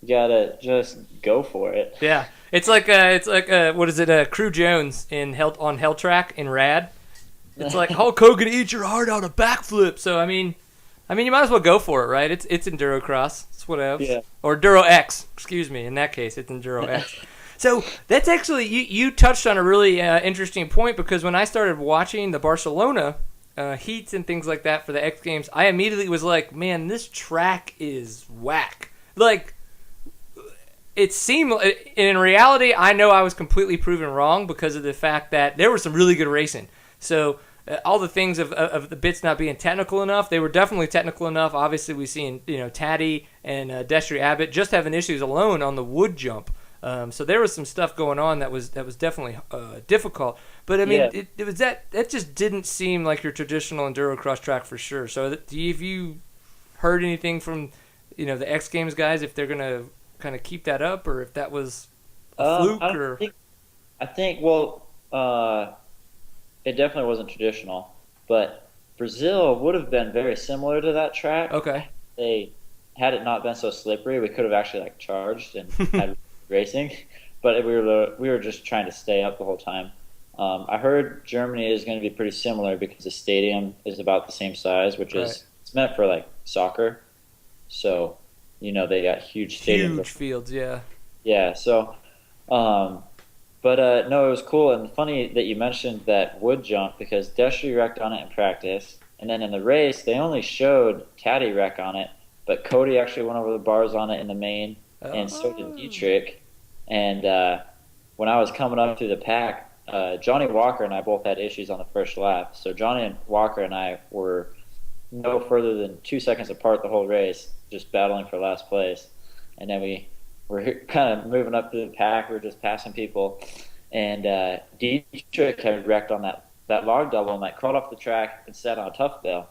you gotta just go for it. Yeah, it's like what is it? Crew Jones on Hell Track in Rad. It's like Hulk Hogan, eat your heart out a backflip. So I mean, you might as well go for it, right? It's Endurocross. It's whatever. Yeah. Or Enduro X. Excuse me. In that case, it's Enduro X. So that's actually, you touched on a really interesting point, because when I started watching the Barcelona heats and things like that for the X Games, I immediately was like, man, this track is whack. Like, it seemed, in reality, I know I was completely proven wrong because of the fact that there was some really good racing. So all the things of the bits not being technical enough, they were definitely technical enough. Obviously, we've seen Taddy and Destry Abbott just having issues alone on the wood jump. So there was some stuff going on that was definitely difficult. But I mean, yeah. it was that just didn't seem like your traditional Endurocross track for sure. So have you heard anything from the X Games guys, if they're gonna kind of keep that up, or if that was a fluke? I think it definitely wasn't traditional, but Brazil would have been very similar to that track. Okay. Had it not been so slippery, we could have actually like charged and had racing, but we were just trying to stay up the whole time. I heard Germany is going to be pretty similar because the stadium is about the same size, which is it's meant for like soccer. So, they got huge stadiums. Huge fields, yeah. Yeah, so but no, it was cool, and funny that you mentioned that wood jump, because Destry wrecked on it in practice, and then in the race they only showed Taddy wreck on it, but Cody actually went over the bars on it in the main, and so did Dietrich. And when I was coming up through the pack, Johnny Walker and I both had issues on the first lap. So Johnny Walker and I were no further than 2 seconds apart the whole race, just battling for last place. And then we were kind of moving up through the pack. We were just passing people. And Dietrich had wrecked on that log double and crawled off the track and sat on a tough bale.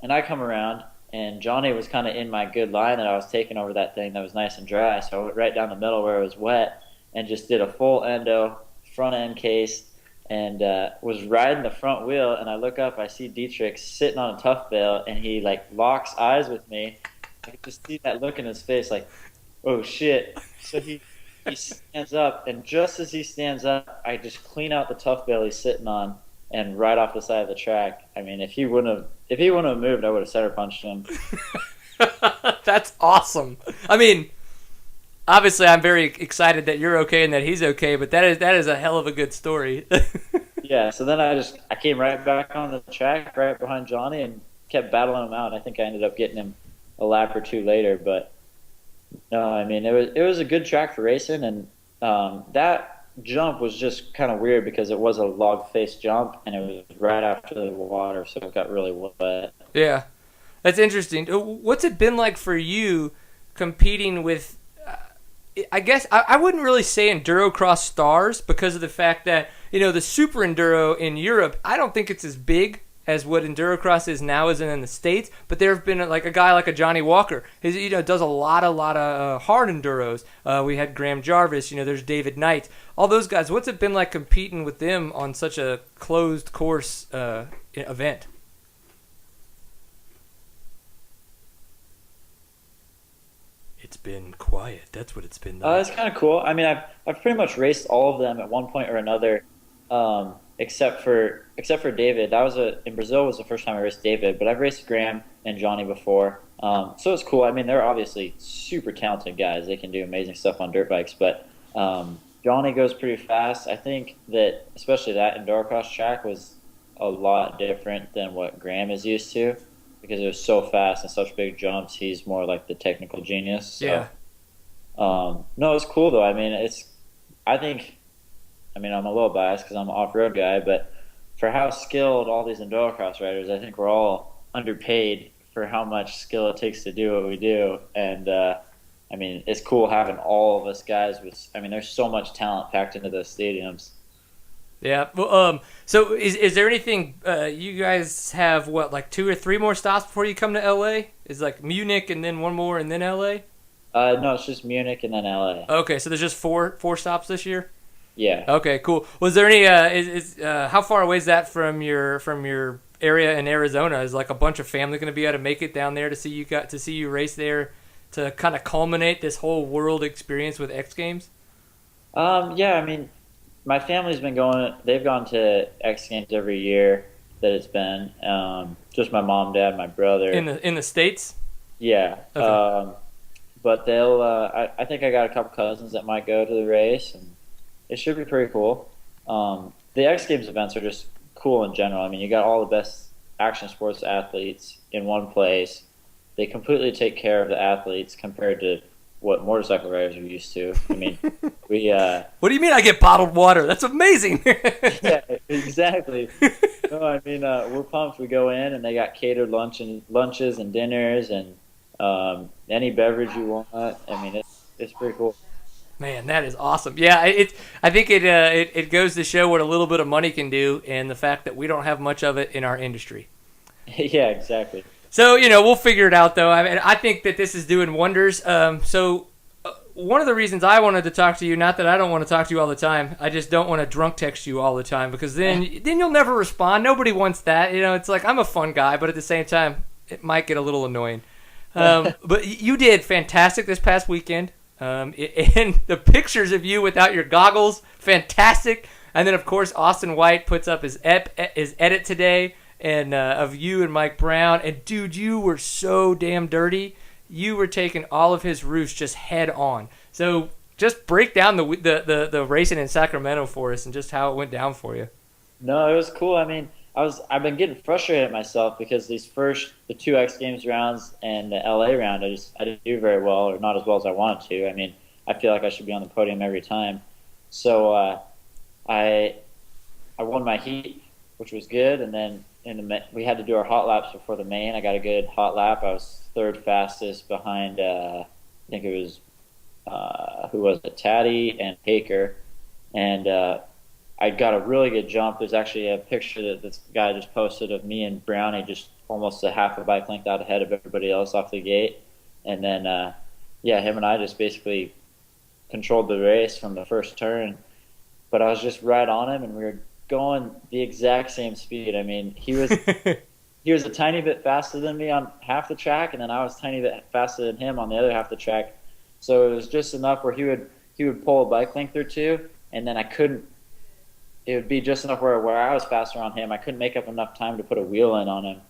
And I come around, and Johnny was kind of in my good line that I was taking over that thing that was nice and dry. So I went right down the middle where it was wet and just did a full endo, front end case, and was riding the front wheel. And I look up, I see Dietrich sitting on a tough bale, and he locks eyes with me. I could just see that look in his face, like, oh shit. So he stands up, and just as he stands up, I just clean out the tough bale he's sitting on, and right off the side of the track. I mean, if he wouldn't have moved, I would have center punched him. That's awesome. I mean, obviously, I'm very excited that you're okay and that he's okay, but that is a hell of a good story. Yeah, so then I came right back on the track, right behind Johnny, and kept battling him out. I think I ended up getting him a lap or two later, but no, I mean it was a good track for racing, and that jump was just kind of weird because it was a log face jump, and it was right after the water, so it got really wet. Yeah, that's interesting. What's it been like for you competing with? I guess I wouldn't really say Endurocross stars because of the fact that the Super Enduro in Europe, I don't think it's as big as what Endurocross is now as in the States. But there have been like a guy like a Johnny Walker, does a lot of hard enduros. We had Graham Jarvis, there's David Knight, all those guys. What's it been like competing with them on such a closed course event? It's been quiet. That's what it's been like. It's kind of cool. I mean, I've pretty much raced all of them at one point or another, except for David. In Brazil was the first time I raced David, but I've raced Graham and Johnny before. So it's cool. I mean, they're obviously super talented guys. They can do amazing stuff on dirt bikes, but Johnny goes pretty fast. I think that especially that Endurocross track was a lot different than what Graham is used to, because it was so fast and such big jumps. He's more like the technical genius. So, Yeah. no, it's cool though. I mean, I'm a little biased because I'm an off-road guy, but for how skilled all these Endurocross riders, I think we're all underpaid for how much skill it takes to do what we do. And, I mean, it's cool having all of us guys there's so much talent packed into those stadiums. Yeah. Well, so is there anything you guys have? What, like 2 or 3 more stops before you come to LA? Is like Munich and then one more and then LA? No, it's just Munich and then LA. Okay, so there's just four stops this year. Yeah. Okay, cool. Was there any? How far away is that from your area in Arizona? Is like a bunch of family going to be able to make it down there to see you race there to kind of culminate this whole world experience with X Games? Yeah, I mean, my family's been going. They've gone to X Games every year that it's been. Just my mom, dad, my brother. In the States. Yeah. Okay. But they'll. I think I got a couple cousins that might go to the race, and it should be pretty cool. The X Games events are just cool in general. I mean, you got all the best action sports athletes in one place. They completely take care of the athletes compared to what motorcycle riders are used to. I mean, we. What do you mean I get bottled water? That's amazing. Yeah, exactly. No, I mean, we're pumped. We go in and they got catered lunches and dinners and any beverage you want. I mean, it's pretty cool. Man, that is awesome. Yeah, I think it goes to show what a little bit of money can do, and the fact that we don't have much of it in our industry. Yeah, exactly. So we'll figure it out though. I mean, I think that this is doing wonders. One of the reasons I wanted to talk to you, not that I don't want to talk to you all the time, I just don't want to drunk text you all the time, because then you'll never respond. Nobody wants that. It's like I'm a fun guy, but at the same time, it might get a little annoying. But you did fantastic this past weekend. And the pictures of you without your goggles, fantastic. And then, of course, Austin White puts up his edit today and of you and Mike Brown. And, dude, you were so damn dirty. You were taking all of his roofs just head on. So just break down the racing in Sacramento for us and just how it went down for you. No, it was cool. I mean, I've been getting frustrated at myself because the 2 X Games rounds and the LA round, I didn't do very well, or not as well as I wanted to. I mean, I feel like I should be on the podium every time. So I won my heat, which was good, and then we had to do our hot laps before the main. I got a good hot lap. I was 3rd fastest behind I think it was who was it, Taddy and Haker, and I got a really good jump. There's actually a picture that this guy just posted of me and Brownie just almost a half a bike length out ahead of everybody else off the gate. And then, him and I just basically controlled the race from the first turn. But I was just right on him, and we were going the exact same speed. I mean, he was a tiny bit faster than me on half the track, and then I was a tiny bit faster than him on the other half the track. So it was just enough where he would pull a bike length or two, and then I couldn't it would be just enough where I was faster on him. I couldn't make up enough time to put a wheel in on him.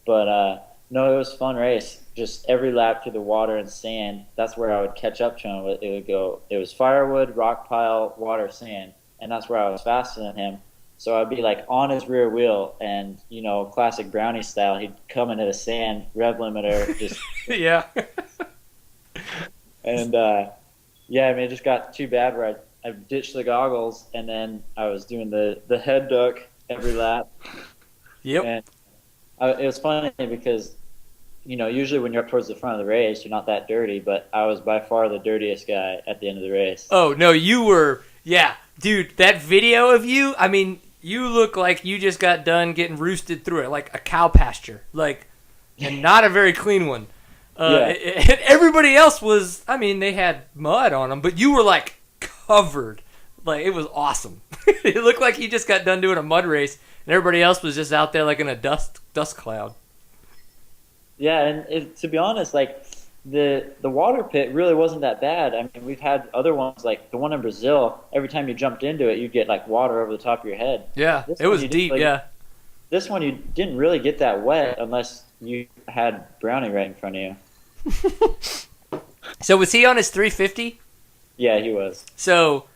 But no, it was a fun race. Just every lap through the water and sand, that's where I would catch up to him. It was firewood, rock pile, water, sand, and that's where I was faster than him. So I'd be like on his rear wheel, and classic brownie style, he'd come into the sand, rev limiter, just Yeah. and yeah, I mean, it just got too bad where I ditched the goggles, and then I was doing the head duck every lap. Yep. And it was funny because, usually when you're up towards the front of the race, you're not that dirty, but I was by far the dirtiest guy at the end of the race. Oh, no, you were, yeah. Dude, that video of you, I mean, you look like you just got done getting roosted through it, like a cow pasture, and not a very clean one. Yeah. Everybody else was, I mean, they had mud on them, but you were, like, covered. Like, it was awesome. It looked like you just got done doing a mud race, and everybody else was just out there, like, in a dust cloud. Yeah, and to be honest, like, the water pit really wasn't that bad. I mean, we've had other ones, like the one in Brazil. Every time you jumped into it, you'd get like water over the top of your head. Yeah, it was deep. Yeah. This one you didn't really get that wet unless you had Brownie right in front of you. So was he on his 350? Yeah, he was. So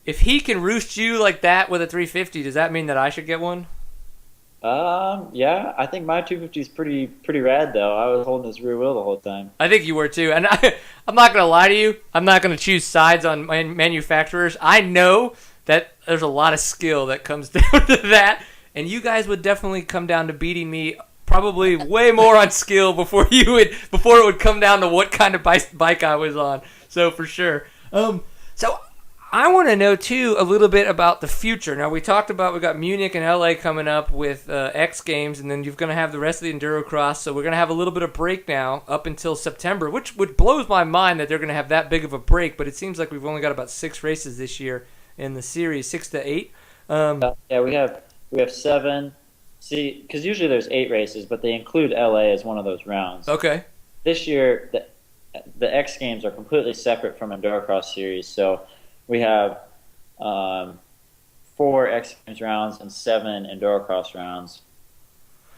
if he can roost you like that with a 350, does that mean that I should get one? Yeah, I think my 250 is pretty rad though. I was holding his rear wheel the whole time. I think you were too. And I'm not going to lie to you. I'm not going to choose sides on manufacturers. I know that there's a lot of skill that comes down to that. And you guys would definitely come down to beating me probably way more on skill before it would come down to what kind of bike I was on. So for sure. So I want to know, too, a little bit about the future. Now, we got Munich and LA coming up with X Games, and then you're going to have the rest of the Endurocross. So we're going to have a little bit of break now up until September, which blows my mind that they're going to have that big of a break. But it seems like we've only got about 6 races this year in the series, 6 to 8. Yeah, we have 7. See, because usually there's 8 races, but they include LA as one of those rounds. Okay. This year, the X Games are completely separate from Endurocross series, so we have 4 X Games rounds and 7 Endurocross rounds.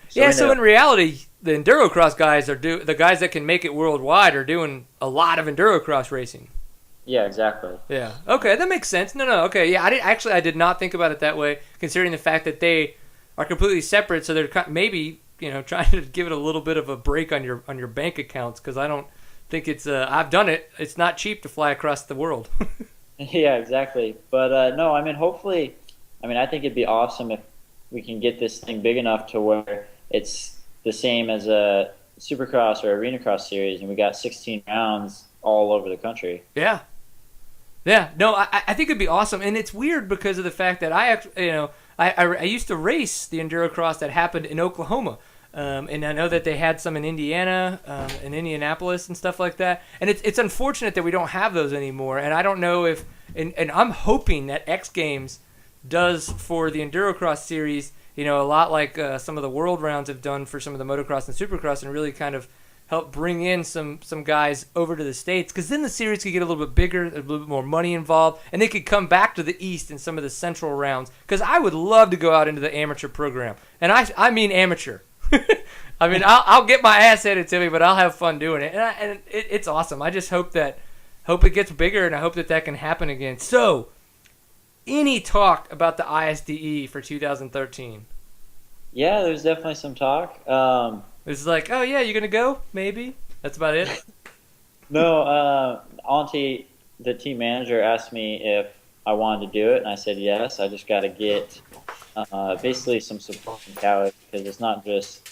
So in reality, the Endurocross guys the guys that can make it worldwide are doing a lot of Endurocross racing. Yeah, exactly. Yeah. Okay, that makes sense. No. Okay. Yeah, I did not think about it that way, considering the fact that they are completely separate. So they're maybe trying to give it a little bit of a break on your bank accounts, because I don't think it's. I've done it. It's not cheap to fly across the world. Yeah, exactly. But no, I mean, hopefully, I think it'd be awesome if we can get this thing big enough to where it's the same as a Supercross or Arena Cross series, and we got 16 rounds all over the country. Yeah. Yeah. No, I think it'd be awesome, and it's weird because of the fact that I used to race the Endurocross that happened in Oklahoma. And I know that they had some in Indiana, in Indianapolis and stuff like that. And it's unfortunate that we don't have those anymore. And I don't know if and I'm hoping that X Games does for the Endurocross series, a lot like some of the world rounds have done for some of the motocross and supercross, and really kind of help bring in some guys over to the States, because then the series could get a little bit bigger, a little bit more money involved, and they could come back to the East in some of the central rounds, because I would love to go out into the amateur program. And I mean amateur. I mean, I'll get my ass handed to me, but I'll have fun doing it, and it's awesome. I just hope it gets bigger, and I hope that can happen again. So, any talk about the ISDE for 2013? Yeah, there's definitely some talk. It's like, oh yeah, you're gonna go? Maybe. That's about it. No, Auntie, the team manager, asked me if I wanted to do it, and I said yes. I just got to get basically some support from Cali, because it's not just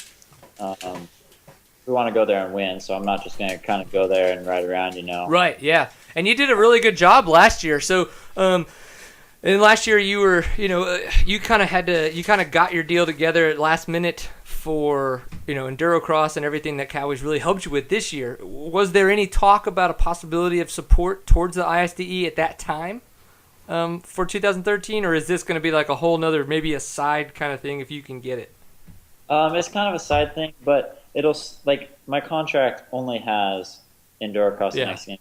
we want to go there and win, so I'm not just going to kind of go there and ride around, Right, yeah. And you did a really good job last year. So, and last year you were, you kind of got your deal together at last minute for, Endurocross and everything that Cowie's really helped you with this year. Was there any talk about a possibility of support towards the ISDE at that time? For 2013, or is this going to be like a whole nother, maybe a side kind of thing if you can get it? It's kind of a side thing, but it'll, like, my contract only has Endurocross and X Games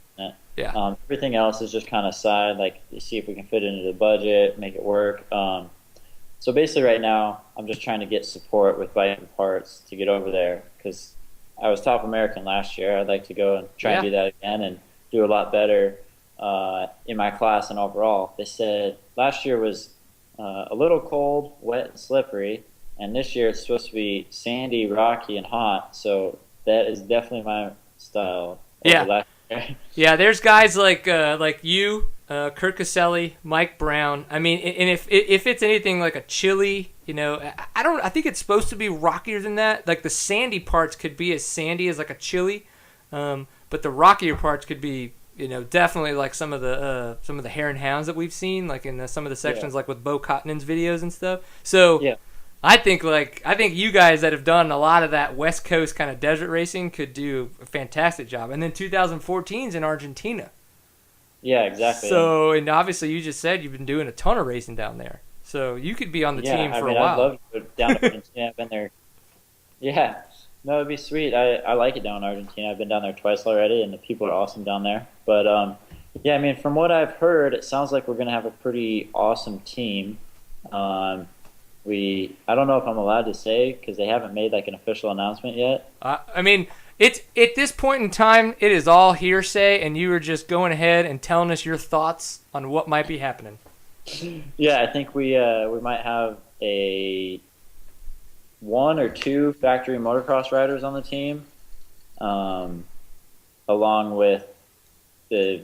Yeah. Everything else is just kind of side, like see if we can fit it into the budget, make it work. So basically, right now, I'm just trying to get support with bike and parts to get over there because I was top American last year. I'd like to go and try and do that again and do a lot better in my class and overall. They said last year was a little cold, wet, and slippery, and this year it's supposed to be sandy, rocky, and hot. So that is definitely my style. Yeah. Last year. Yeah, there's guys like you, Kurt Caselli, Mike Brown. I mean, and if it's anything like a chili, I think it's supposed to be rockier than that. Like the sandy parts could be as sandy as like a chili, but the rockier parts could be, definitely like some of the hare and hounds that we've seen, like in some of the sections, like with Bo Cottonen's videos and stuff. So Yeah. I think you guys that have done a lot of that West Coast kind of desert racing could do a fantastic job. And then 2014's in Argentina. Yeah, exactly. So, and obviously you just said you've been doing a ton of racing down there. So you could be on the team for a while. I'd love to go down to Argentina. I've been there. Yeah. No, it'd be sweet. I like it down in Argentina. I've been down there twice already, and the people are awesome down there. But, yeah, I mean, from what I've heard, it sounds like we're going to have a pretty awesome team. I don't know if I'm allowed to say because they haven't made like an official announcement yet. I mean, it's at this point in time, it is all hearsay, and you were just going ahead and telling us your thoughts on what might be happening. Yeah, I think we might have one or two factory motocross riders on the team, along with the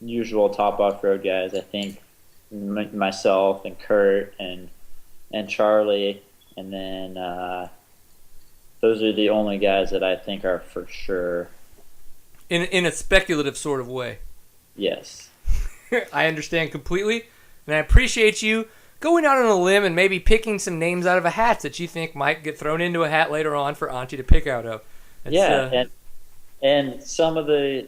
usual top off-road guys. I think myself and Kurt and Charlie, and then those are the only guys that I think are for sure. In a speculative sort of way. Yes. I understand completely, and I appreciate you going out on a limb and maybe picking some names out of a hat that you think might get thrown into a hat later on for Auntie to pick out of. And some of the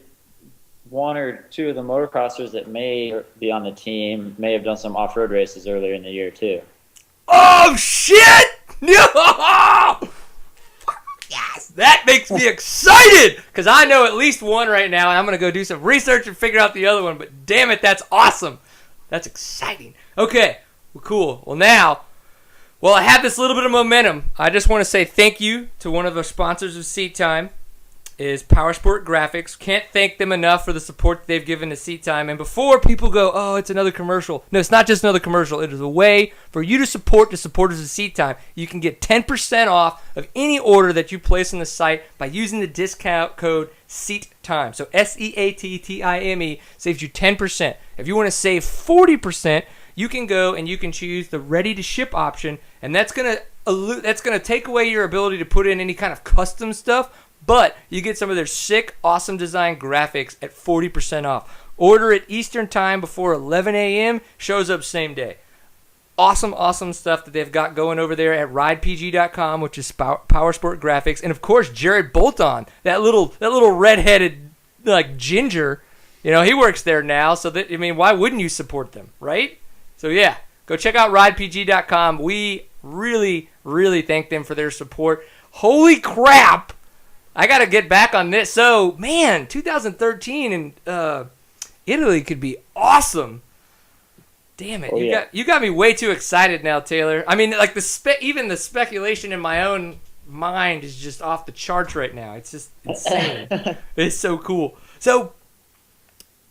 one or two of the motocrossers that may be on the team may have done some off-road races earlier in the year too. Oh, shit! No! Yes! That makes me excited! Because I know at least one right now, and I'm going to go do some research and figure out the other one, but damn it, that's awesome. That's exciting. Okay, well, cool. Well, now, I have this little bit of momentum. I just want to say thank you to one of the sponsors of Seat Time. Is Powersport Graphics. Can't thank them enough for the support that they've given to Seat Time. And before people go, oh, it's another commercial. No, it's not just another commercial. It is a way for you to support the supporters of Seat Time. You can get 10% off of any order that you place on the site by using the discount code SEATTIME. So SEATTIME saves you 10%. If you want to save 40%, you can go and you can choose the ready-to-ship option, and that's gonna take away your ability to put in any kind of custom stuff. But you get some of their sick, awesome design graphics at 40% off. Order at Eastern Time before 11 a.m. Shows up same day. Awesome, awesome stuff that they've got going over there at ridepg.com, which is Powersport Graphics. And, of course, Jared Bolton, that little redheaded, like, ginger, he works there now. So, why wouldn't you support them, right? So, yeah, go check out ridepg.com. We really, really thank them for their support. Holy crap! I got to get back on this. So, man, 2013 in Italy could be awesome. Damn it. You got me way too excited now, Taylor. I mean, like even the speculation in my own mind is just off the charts right now. It's just insane. It's so cool. So,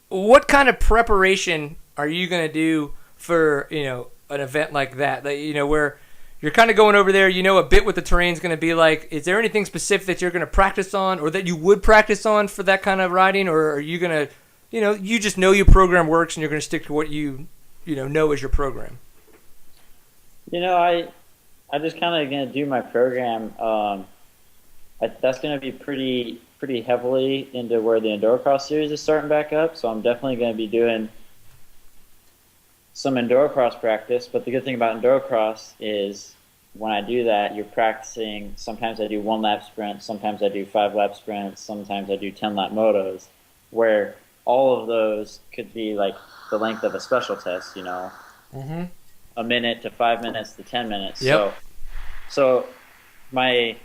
what kind of preparation are you going to do for, an event like that? Where you're kind of going over there, a bit what the terrain's going to be like. Is there anything specific that you're going to practice on or that you would practice on for that kind of riding? Or are you going to, you just know your program works and you're going to stick to what you know is your program? I just kind of going to do my program. That's going to be pretty heavily into where the Endurocross series is starting back up. So I'm definitely going to be doing some Endurocross practice, but the good thing about Endurocross is when I do that, you're practicing. Sometimes I do 1-lap sprints, sometimes I do 5-lap sprints, sometimes I do 10-lap motos, where all of those could be like the length of a special test, Mm-hmm. a minute to 5 minutes to 10 minutes. Yep. So my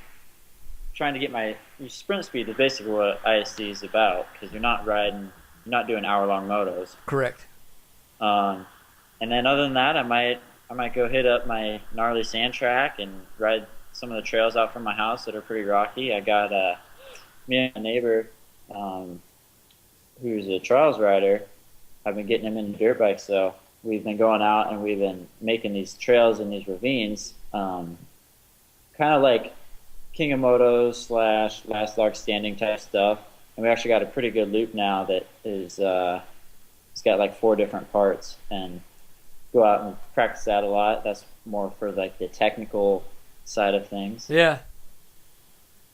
trying to get my sprint speed is basically what ISD is about, because you're not riding not doing hour-long motos. Correct. And then other than that, I might go hit up my gnarly sand track and ride some of the trails out from my house that are pretty rocky. I got me and my neighbor, who's a trials rider. I've been getting him into dirt bikes, so we've been going out and we've been making these trails in these ravines, kind of like King of Motos / Last Log Standing type stuff. And we actually got a pretty good loop now that is it's got like 4 different parts, and go out and practice that a lot. That's more for like the technical side of things. Yeah.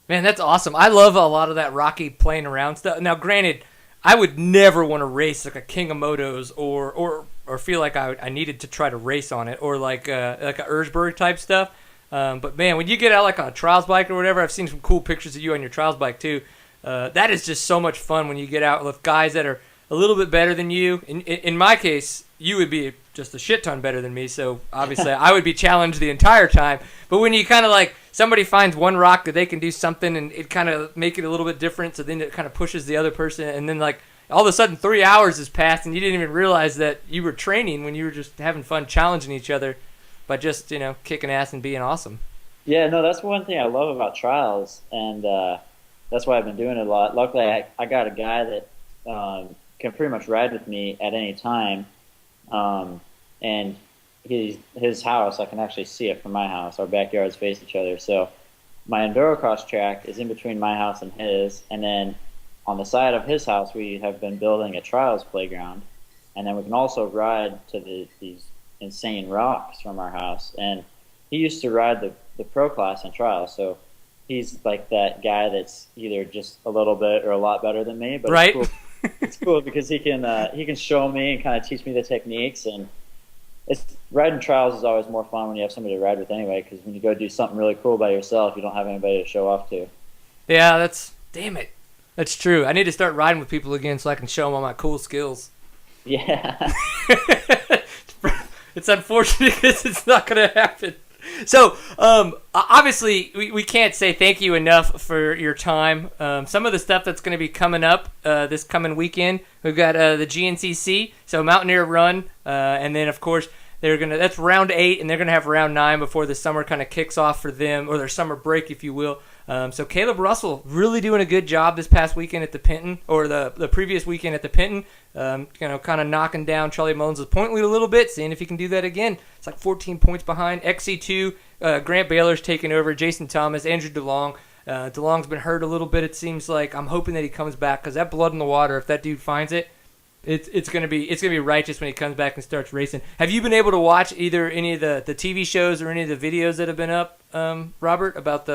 Man, that's awesome. I love a lot of that rocky playing around stuff. Now, granted, I would never want to race like a King of Motos or feel like I needed to try to race on it, or like a Erzberg type stuff. But man, when you get out like on a trials bike or whatever, I've seen some cool pictures of you on your trials bike too. That is just so much fun when you get out with guys that are a little bit better than you. In my case, you would be just a shit ton better than me, so obviously I would be challenged the entire time. But when you kind of like, somebody finds one rock that they can do something and it kind of make it a little bit different, so then it kind of pushes the other person, and then like all of a sudden 3 hours has passed and you didn't even realize that you were training when you were just having fun challenging each other by just, kicking ass and being awesome. Yeah, no, that's one thing I love about trials, and that's why I've been doing it a lot. Luckily, I got a guy that can pretty much ride with me at any time, and his house, I can actually see it from my house. Our backyards face each other, so my Endurocross track is in between my house and his, and then on the side of his house, we have been building a trials playground, and then we can also ride to these insane rocks from our house. And he used to ride the pro class in trials, so he's like that guy that's either just a little bit or a lot better than me. But right? It's cool. It's cool because he can show me and kind of teach me the techniques, and riding trials is always more fun when you have somebody to ride with anyway, because when you go do something really cool by yourself, you don't have anybody to show off to. Yeah, damn it. That's true. I need to start riding with people again so I can show them all my cool skills. Yeah. It's unfortunate because it's not going to happen. So, obviously, we can't say thank you enough for your time. Some of the stuff that's going to be coming up this coming weekend, we've got the GNCC, so Mountaineer Run, and then, of course, that's round 8, and they're going to have round 9 before the summer kind of kicks off for them, or their summer break, if you will. So Caleb Russell really doing a good job this past weekend at the Pinton, or the previous weekend at the Pinton. Kind of knocking down Charlie Mullins' point lead a little bit, seeing if he can do that again. It's like 14 points behind. XC2, Grant Baylor's taking over. Jason Thomas, Andrew DeLong. DeLong's been hurt a little bit, it seems like. I'm hoping that he comes back, because that blood in the water, if that dude finds it, it's gonna be righteous when he comes back and starts racing. Have you been able to watch either any of the TV shows or any of the videos that have been up, Robert, about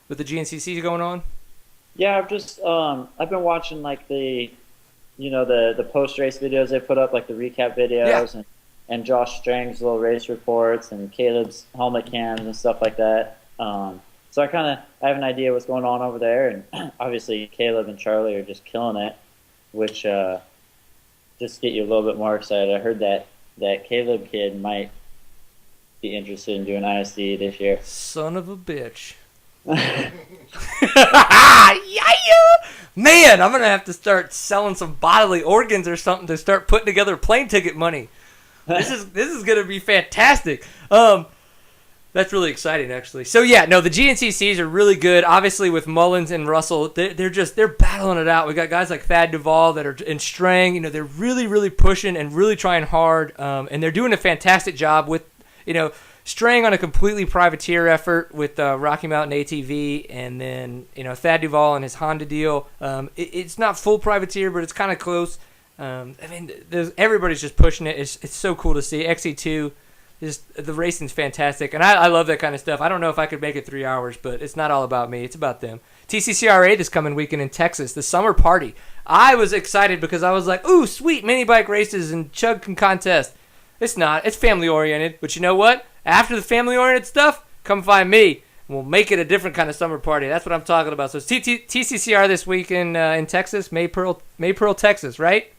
with the GNCC going on? Yeah, I've been watching like the post race videos they put up, like the recap videos, yeah, and Josh Strang's little race reports and Caleb's helmet cams and stuff like that. So I have an idea what's going on over there, and obviously Caleb and Charlie are just killing it, which just get you a little bit more excited. I heard that Caleb kid might be interested in doing ISD this year. Son of a bitch. Yeah, man, I'm gonna have to start selling some bodily organs or something to start putting together plane ticket money. This is gonna be fantastic. That's really exciting, actually. So yeah, no, the GNCCs are really good. Obviously, with Mullins and Russell, they're battling it out. We got guys like Thad Duvall that are in Strang. They're really, really pushing and really trying hard, and they're doing a fantastic job with, Strang on a completely privateer effort with Rocky Mountain ATV, and then Thad Duvall and his Honda deal. It's not full privateer, but it's kind of close. Everybody's just pushing it. It's so cool to see. XC2, the racing's fantastic, and I love that kind of stuff. I don't know if I could make it 3 hours, but it's not all about me. It's about them. TCCRA this coming weekend in Texas, the summer party. I was excited because I was like, ooh, sweet, mini bike races and chug contest. It's not. It's family-oriented, but you know what? After the family-oriented stuff, come find me, and we'll make it a different kind of summer party. That's what I'm talking about. So it's TCCR this week in Texas, Maypearl, Texas, right?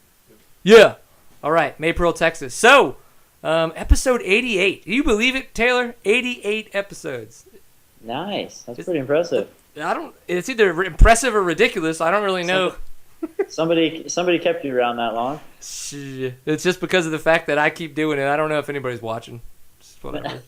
Yeah. All right, Maypearl, Texas. So, episode 88. Do you believe it, Taylor? 88 episodes. Nice. That's pretty impressive. It's either impressive or ridiculous. I don't really know. Somebody kept you around that long. It's just because of the fact that I keep doing it. I don't know if anybody's watching. Just whatever.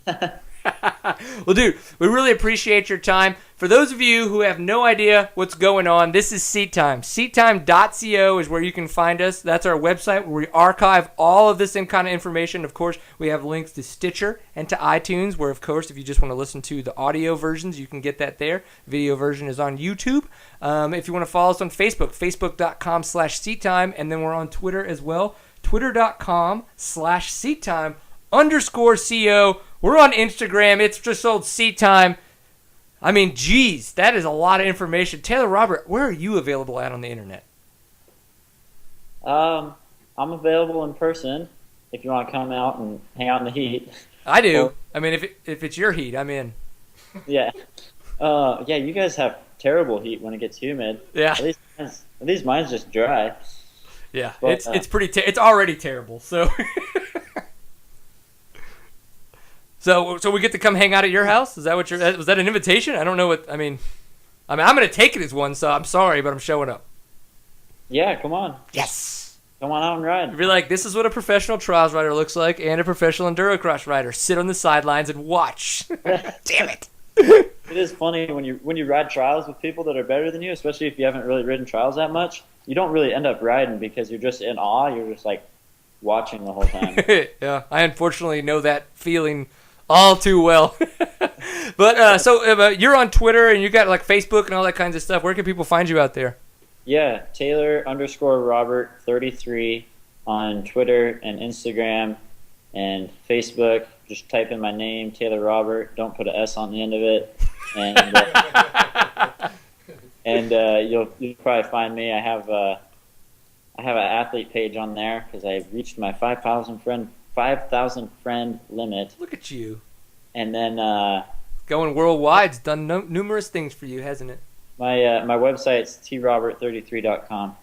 Well, dude, we really appreciate your time. For those of you who have no idea what's going on, this is Seat Time. SeatTime.co is where you can find us. That's our website where we archive all of this kind of information. Of course, we have links to Stitcher and to iTunes, where, of course, if you just want to listen to the audio versions, you can get that there. Video version is on YouTube. If you want to follow us on Facebook, facebook.com/SeatTime, and then we're on Twitter as well, twitter.com/SeatTime_CO. We're on Instagram. It's just old Seat Time. I mean, geez, that is a lot of information. Taylor Robert, where are you available at on the internet? I'm available in person if you want to come out and hang out in the heat. I do. I mean, if it's your heat, I'm in. Yeah. Yeah, you guys have terrible heat when it gets humid. Yeah. At least mine's just dry. Yeah, But, it's pretty. It's already terrible. So. So we get to come hang out at your house? Is that what was that an invitation? I don't know what, I mean, I'm going to take it as one, so I'm sorry, but I'm showing up. Yeah, come on. Yes. Come on out and ride. Be like, this is what a professional trials rider looks like and a professional Endurocross rider. Sit on the sidelines and watch. Damn it. It is funny when you ride trials with people that are better than you, especially if you haven't really ridden trials that much. You don't really end up riding because you're just in awe. You're just like watching the whole time. Yeah, I unfortunately know that feeling all too well. But so you're on Twitter and you got like Facebook and all that kinds of stuff. Where can people find you out there? Yeah, Taylor_Robert33 on Twitter and Instagram and Facebook. Just type in my name, Taylor Robert. Don't put an S on the end of it, and you'll probably find me. I have an athlete page on there because I reached my 5,000 friend limit. Look at you. And then going worldwide's done numerous things for you, hasn't it? my website's trobert33.com.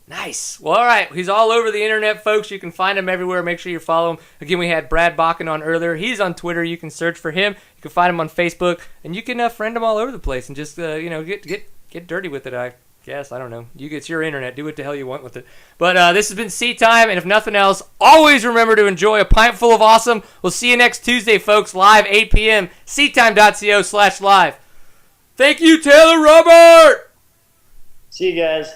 Nice. Well, all right. He's all over the internet, folks. You can find him everywhere. Make sure you follow him. Again, we had Brad Bakken on earlier. He's on Twitter. You can search for him. You can find him on Facebook, and you can friend him all over the place and just get dirty with it. I guess, I don't know. It's your internet. Do what the hell you want with it. But this has been Seat Time, and if nothing else, always remember to enjoy a pint full of awesome. We'll see you next Tuesday, folks, live 8 p.m. SeatTime.co/live. Thank you, Taylor Robert! See you guys.